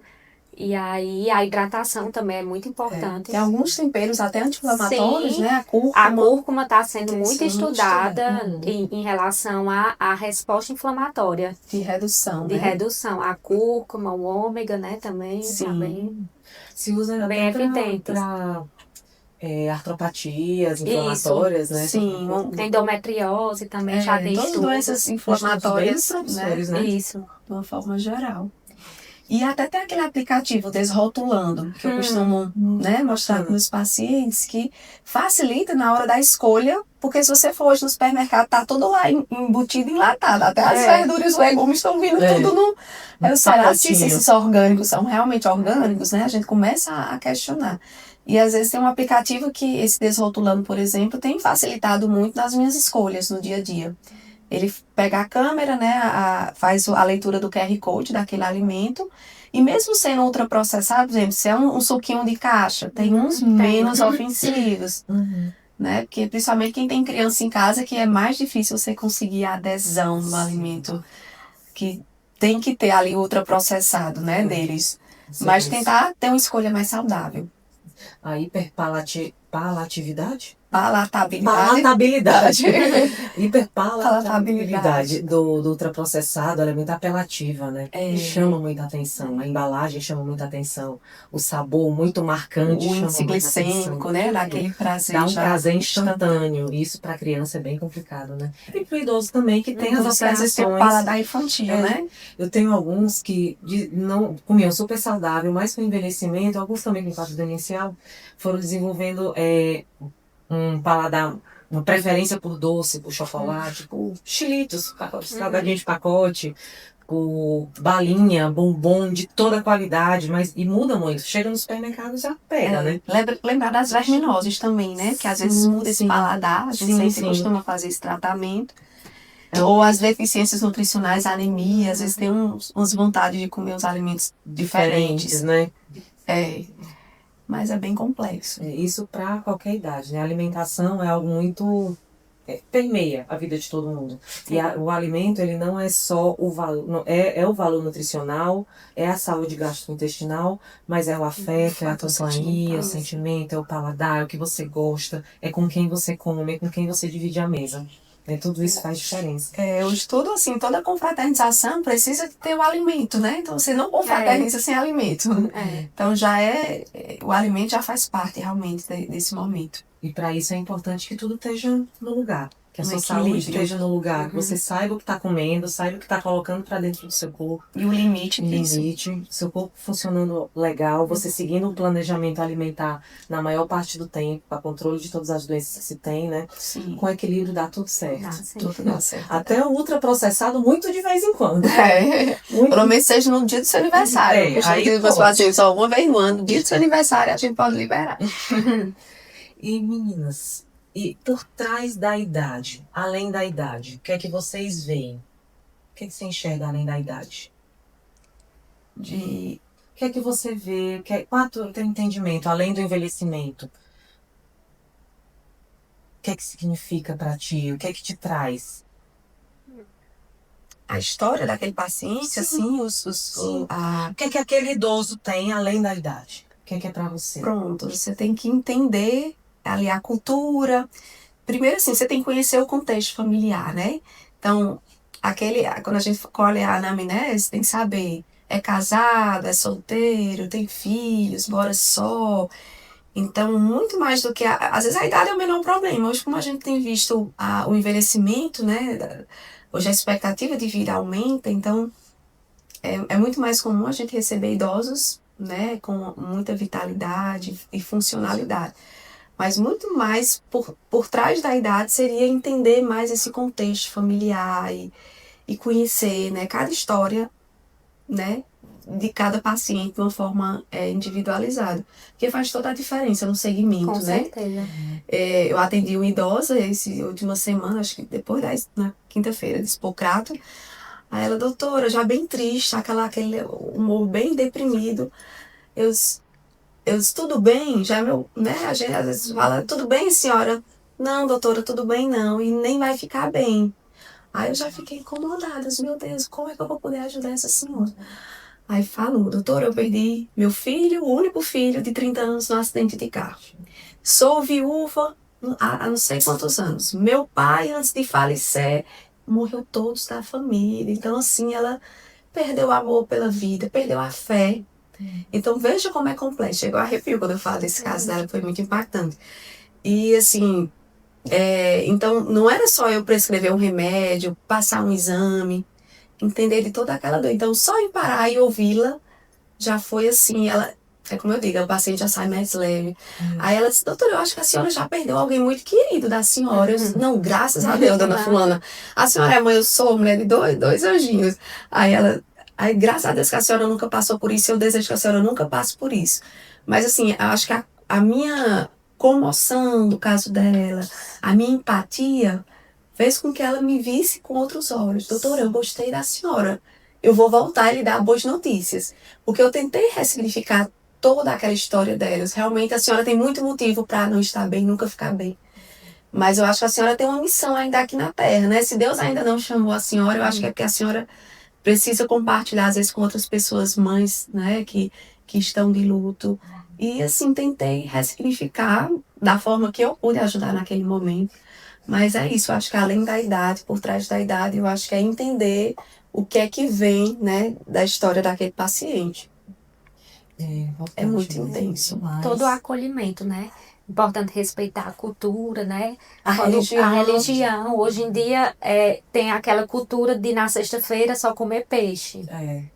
E aí a hidratação também é muito importante. Tem alguns temperos até anti-inflamatórios, né? A cúrcuma está sendo muito estudada em relação à resposta inflamatória. De redução, De redução. A cúrcuma, o ômega, né? Também está bem, se usa bem evidente. Para artropatias inflamatórias, né? Sim. Endometriose também já tem todas doenças inflamatórias, né? Isso. De uma forma geral. E até tem aquele aplicativo Desrotulando, que eu costumo mostrar para os pacientes, que facilita na hora da escolha, porque se você for hoje no supermercado, tá tudo lá embutido, enlatado. Até as verduras e os legumes estão vindo tudo no... Será se esses orgânicos são realmente orgânicos, né? A gente começa a questionar. E às vezes tem um aplicativo que, esse Desrotulando, por exemplo, tem facilitado muito nas minhas escolhas no dia a dia. Ele pega a câmera, né, faz a leitura do QR Code daquele alimento, e mesmo sendo ultraprocessado, por exemplo, se é um suquinho de caixa, tem uns menos ofensivos, né, porque principalmente quem tem criança em casa, que é mais difícil você conseguir a adesão no alimento, que tem que ter ali ultraprocessado, né, deles, mas tentar ter uma escolha mais saudável. A hiperpalatividade? Palatabilidade. Hiperpalatabilidade do ultraprocessado, ela é muito apelativa, né? Chama muita atenção. A embalagem chama muita atenção. O sabor muito marcante chama muita glicêmico, né? Daquele prazer. Dá um prazer instantâneo. Isso para a criança é bem complicado, né? E para o idoso também, que tem as alterações. Tem o paladar infantil, né? Eu tenho alguns que não comiam super saudável, mas com envelhecimento, alguns também com impacto inicial, foram desenvolvendo um paladar, uma preferência por doce, por chocolate, por chilitos, salgadinho de pacote, por balinha, bombom de toda qualidade, e muda muito. Chega no supermercado e já pega, né? Lembrar das verminoses também, né? Que às vezes muda esse paladar, a gente sempre costuma fazer esse tratamento. Ou as deficiências nutricionais, a anemia, às vezes tem umas vontades de comer uns alimentos diferentes, né? Mas é bem complexo. Isso para qualquer idade, né? A alimentação é algo muito... permeia a vida de todo mundo. E o alimento, ele não é só o valor... É o valor nutricional, é a saúde gastrointestinal, mas é o afeto, é a companhia, o sentimento, é o paladar, é o que você gosta, é com quem você come, é com quem você divide a mesa. Tudo isso faz diferença. O estudo, assim, toda confraternização precisa ter o alimento, né? Então, você não confraterniza sem alimento. Então, o alimento já faz parte, realmente, desse momento. E para isso é importante que tudo esteja no lugar. Que a sua equilíbrio. saúde esteja no lugar. Que você saiba o que está comendo, saiba o que está colocando para dentro do seu corpo. E o limite disso. Seu corpo funcionando legal, você seguindo um planejamento alimentar na maior parte do tempo, para controle de todas as doenças que se tem, né? Sim. Com equilíbrio dá tudo certo. Tudo dá certo. Até o ultraprocessado, muito de vez em quando. Pelo menos seja no dia do seu aniversário. Aí meus pacientes, só uma vez no ano, no dia do seu aniversário, a gente pode liberar. E meninas, e por trás da idade, além da idade, o que é que vocês veem? O que é que você enxerga além da idade? O que é que você vê? Qual é o teu entendimento, além do envelhecimento? O que é que significa para ti? O que é que te traz? A história daquele paciente, assim, O que é que aquele idoso tem além da idade? O que é para você? Pronto, você tem que entender ali a cultura. Primeiro, assim, você tem que conhecer o contexto familiar, né? Então, quando a gente colhe a anamnese, tem que saber, é casado, é solteiro, tem filhos, mora só. Então, muito mais do que... Às vezes a idade é o menor problema. Hoje, como a gente tem visto o envelhecimento, né? Hoje a expectativa de vida aumenta, então é muito mais comum a gente receber idosos, né? Com muita vitalidade e funcionalidade. Mas muito mais por trás da idade seria entender mais esse contexto familiar e conhecer, né, cada história, né, de cada paciente de uma forma individualizada. Porque faz toda a diferença no segmento, Com né? certeza. Eu atendi uma idosa essa última semana, acho que depois na quinta-feira, de Hipocrato. Aí ela, doutora, já bem triste, aquele humor bem deprimido. Eu disse, tudo bem? Já né? A gente às vezes fala, tudo bem, senhora? Não, doutora, tudo bem não. E nem vai ficar bem. Aí eu já fiquei incomodada. Meu Deus, como é que eu vou poder ajudar essa senhora? Aí falou, doutora, eu perdi meu filho, o único filho de 30 anos no acidente de carro. Sou viúva há não sei quantos anos. Meu pai, antes de falecer, morreu todos da família. Então, assim, ela perdeu o amor pela vida, perdeu a fé. Então, veja como é complexo. Chegou a arrepio quando eu falo desse caso dela, foi muito impactante. E, assim, então, não era só eu prescrever um remédio, passar um exame, entender de toda aquela dor. Então, só em parar e ouvi-la, já foi assim, como eu digo, o paciente já sai mais leve. Aí ela disse, doutora, eu acho que a senhora já perdeu alguém muito querido da senhora. Eu disse, não, graças a Deus, dona fulana. A senhora é mãe, eu sou mulher de dois anjinhos. Aí, graças a Deus que a senhora nunca passou por isso, eu desejo que a senhora nunca passe por isso. Mas, assim, eu acho que a minha comoção do caso dela, a minha empatia, fez com que ela me visse com outros olhos. Doutora, eu gostei da senhora. Eu vou voltar e lhe dar boas notícias. Porque eu tentei ressignificar toda aquela história delas. Realmente, a senhora tem muito motivo para não estar bem, nunca ficar bem. Mas eu acho que a senhora tem uma missão ainda aqui na Terra, né? Se Deus ainda não chamou a senhora, eu acho que é porque a senhora precisa compartilhar, às vezes, com outras pessoas, mães, né, que estão de luto. E, assim, tentei ressignificar da forma que eu pude ajudar naquele momento. Mas é isso, eu acho que além da idade, por trás da idade, eu acho que é entender o que é que vem, né, da história daquele paciente. É muito intenso. Todo o acolhimento, né? Importante respeitar a cultura, né? A religião. Hoje em dia tem aquela cultura de na sexta-feira só comer peixe.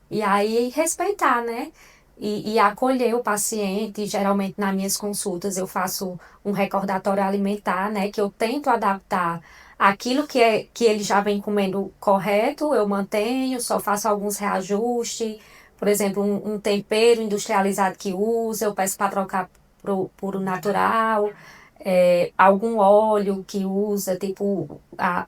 E aí respeitar, né? E acolher o paciente. Geralmente nas minhas consultas eu faço um recordatório alimentar, né? Que eu tento adaptar aquilo que ele já vem comendo correto, eu mantenho, só faço alguns reajustes. Por exemplo, um tempero industrializado que usa, eu peço para trocar por o natural. Algum óleo que usa, tipo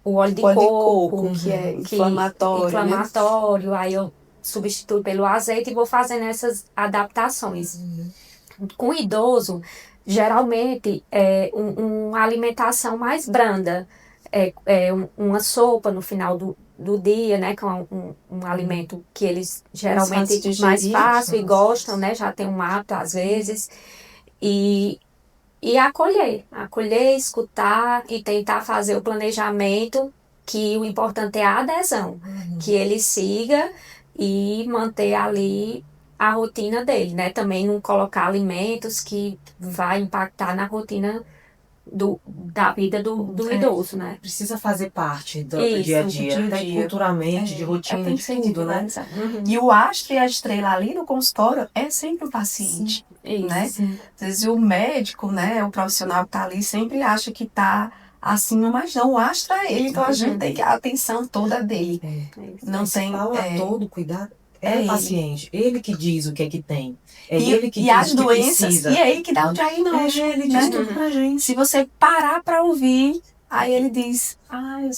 o óleo de coco, que é inflamatório, né? Aí eu substituo pelo azeite e vou fazendo essas adaptações. Com o idoso, geralmente uma alimentação mais branda, uma sopa no final do dia, né, que é um alimento que eles geralmente mais fácil e gostam, né, já tem um hábito às vezes, e e acolher, escutar e tentar fazer o planejamento, que o importante é a adesão, que ele siga e manter ali a rotina dele, né? Também não colocar alimentos que vai impactar na rotina da vida do idoso, né? Precisa fazer parte do Isso, dia a dia, do dia a até dia. culturalmente, de rotina, tem de que ser tudo, né? individualizado. E o astro e a estrela ali no consultório é sempre o paciente, Isso. né? Às vezes o médico, né, o profissional que tá ali sempre acha que tá acima, mas não, o astro é ele, então a gente tem que a atenção toda dele. Não tem... todo cuidado É é ele. o paciente. Ele que diz o que é que tem. É E, ele que e diz as o que doenças, precisa. e é ele que dá o diagnóstico, Ele né? diz tudo pra gente. Se você parar pra ouvir, aí ele diz,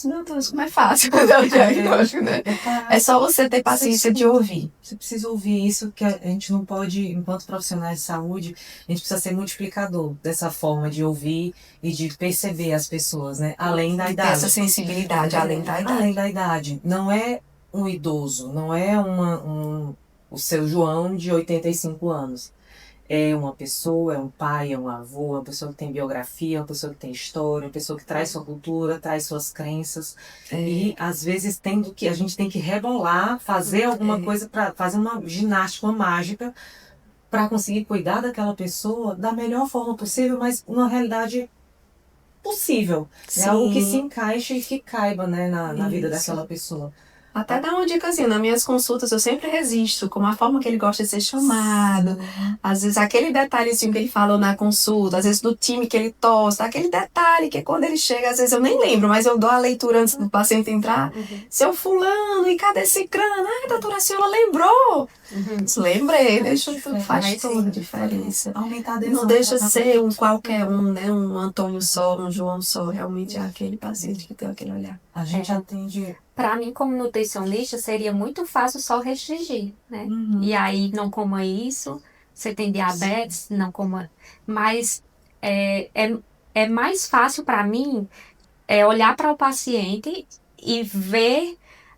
meu Deus, como é fácil dar o diagnóstico, né? É só você ter paciência de ouvir. Você precisa ouvir isso, que a gente não pode, enquanto profissionais de saúde, a gente precisa ser multiplicador dessa forma de ouvir e de perceber as pessoas, né? Além da Ter idade. essa sensibilidade, além da idade. Além da idade. Não é um idoso, não é o seu João de 85 anos. É uma pessoa, é um pai, é um avô, é uma pessoa que tem biografia, é uma pessoa que tem história, é uma pessoa que traz sua cultura, traz suas crenças. E às vezes a gente tem que rebolar, fazer alguma coisa, para fazer uma ginástica, uma mágica, para conseguir cuidar daquela pessoa da melhor forma possível, mas numa realidade possível. É algo que se encaixe e que caiba, né, na vida daquela pessoa. Até dar uma dicasinha, nas minhas consultas eu sempre resisto com a forma que ele gosta de ser chamado. Às vezes aquele detalhezinho que ele falou na consulta, às vezes do time que ele torce, aquele detalhe que quando ele chega, às vezes eu nem lembro, mas eu dou a leitura antes do paciente entrar. Seu fulano, e cadê esse crânio? Ai, doutora, a senhora lembrou? Lembrei, faz toda a diferença. Aumentar a Não deixa ser um qualquer um, né? Um Antônio só, um João só, realmente é aquele paciente que tem aquele olhar. A gente atende... Para mim, como nutricionista, seria muito fácil só restringir, né? E aí, não coma isso, você tem diabetes, não coma... Mas é mais fácil para mim olhar para o paciente e ver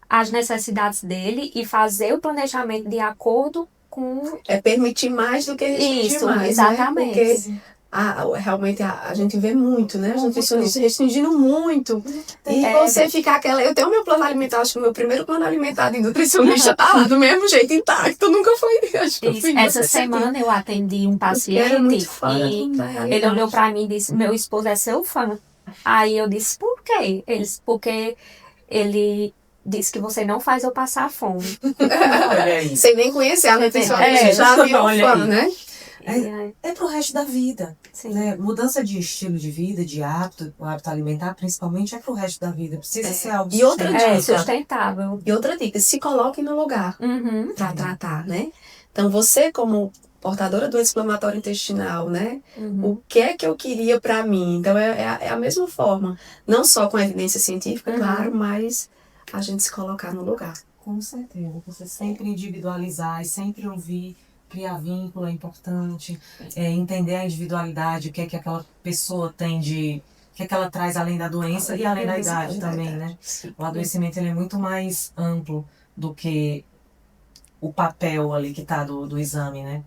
as necessidades dele e fazer o planejamento de acordo com... É permitir mais do que restringir Isso, mais, exatamente. Né? Porque realmente a gente vê muito, né? Os nutricionistas restringindo muito. E você ficar aquela... Eu tenho o meu plano alimentar, acho que o meu primeiro plano alimentar de nutricionista tá lá do mesmo jeito, intacto. Nunca foi. Acho que eu fui Essa semana eu atendi um paciente e ele olhou pra mim e disse, meu esposo é seu fã. Aí eu disse, por quê? Ele disse, porque ele disse que você não faz eu passar fome. Olha aí. Sem nem conhecer a nutricionista, já virou fã, né? É pro resto da vida. Sim. Né? Mudança de estilo de vida, de hábito, o hábito alimentar, principalmente, é pro resto da vida. Precisa ser algo E outra dica. Sustentável. E outra dica, se coloque no lugar para tratar, né? Então, você como portadora do inflamatório intestinal, né? O que é que eu queria para mim? Então, é a mesma forma. Não só com evidência científica, claro, mas a gente se colocar no lugar. Com certeza. Você sempre individualizar e sempre ouvir. Criar vínculo é importante, entender a individualidade, o que é que aquela pessoa tem o que é que ela traz além da doença e além da idade também, né? O adoecimento ele é muito mais amplo do que o papel ali que tá do exame, né?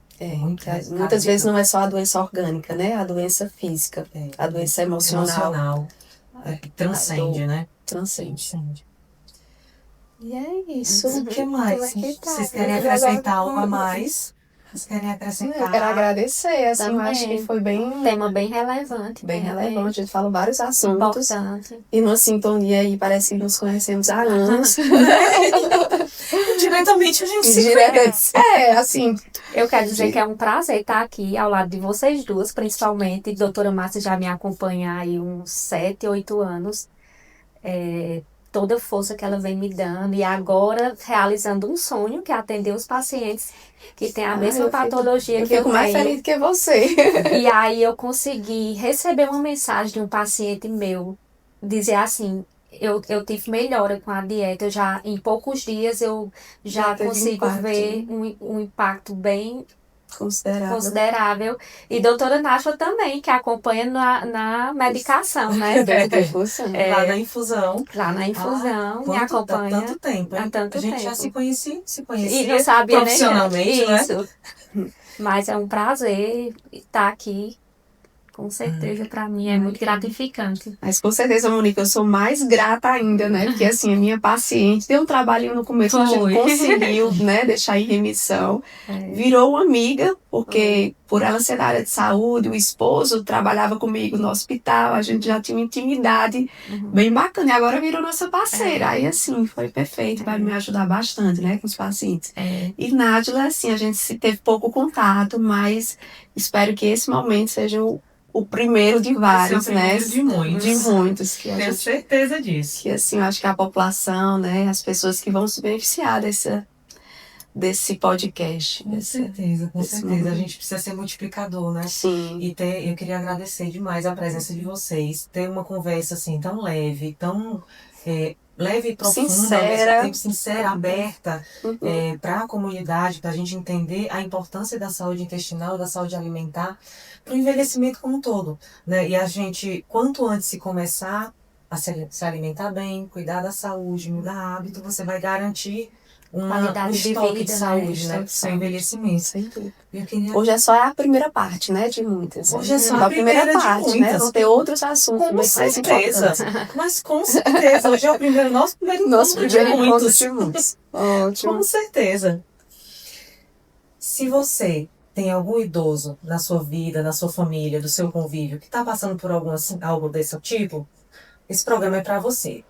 Muitas vezes não é só a doença orgânica, né? A doença física, a doença emocional. Transcende, né? Transcende. E é isso. O que mais? Vocês querem acrescentar algo a mais? Vocês querem acrescentar? Eu quero agradecer, assim, eu Também. acho que foi Um tema bem relevante. bem relevante. A gente falou vários assuntos. Importante. E numa sintonia aí, parece que nos conhecemos há anos. Diretamente a gente se conhece. Assim. Eu quero dizer que é um prazer estar aqui ao lado de vocês duas, principalmente. Doutora Márcia já me acompanha aí uns 7, 8 anos. Toda a força que ela vem me dando. E agora realizando um sonho, que é atender os pacientes que têm a mesma patologia que eu fico mais tenho. feliz que você. E aí eu consegui receber uma mensagem de um paciente meu, dizer assim, eu tive melhora com a dieta, em poucos dias eu já consigo ver um impacto bem considerável. E doutora Náshua também, que acompanha na medicação, né? Lá na infusão. Lá na infusão, me acompanha. Há tanto tempo, hein? Há tanto a gente tempo. já se conhecia E não sabia profissionalmente, nem né? isso. Mas é um prazer estar aqui Com certeza, para mim é muito gratificante. Mas com certeza, Monique, eu sou mais grata ainda, né? Porque assim, a minha paciente deu um trabalhinho no começo, a gente Foi. conseguiu, né, deixar em remissão. Virou uma amiga, porque por ela ser da área de saúde, o esposo trabalhava comigo no hospital, a gente já tinha uma intimidade bem bacana. E agora virou nossa parceira. Aí assim, foi perfeito, vai me ajudar bastante, né, com os pacientes. E Nájila, assim, a gente se teve pouco contato, mas espero que esse momento seja o primeiro de vários, né? De muitos. De muitos. Que Tenho certeza disso. Que assim, eu acho que a população, né? As pessoas que vão se beneficiar desse podcast. Com certeza. A gente precisa ser multiplicador, né? Sim. E eu queria agradecer demais a presença de vocês. Ter uma conversa assim tão leve, tão leve e profunda, Sincera. ao mesmo tempo sincera, aberta, para a comunidade, para a gente entender a importância da saúde intestinal, da saúde alimentar, para o envelhecimento como um todo, né? E a gente, quanto antes se começar a se alimentar bem, cuidar da saúde, mudar hábito, você vai garantir um estoque de saúde, né? Para seu envelhecimento. Sem dúvida. Queria... Hoje é só a primeira parte, né, de muitas. Hoje é só a primeira parte, de né? muitas. Vão ter outros assuntos Com mais certeza. importantes. Mas com certeza. Hoje é o nosso primeiro encontro de muitos. Ótimo. Com certeza. Se você tem algum idoso na sua vida, na sua família, do seu convívio, que está passando por algo desse tipo, esse programa é para você.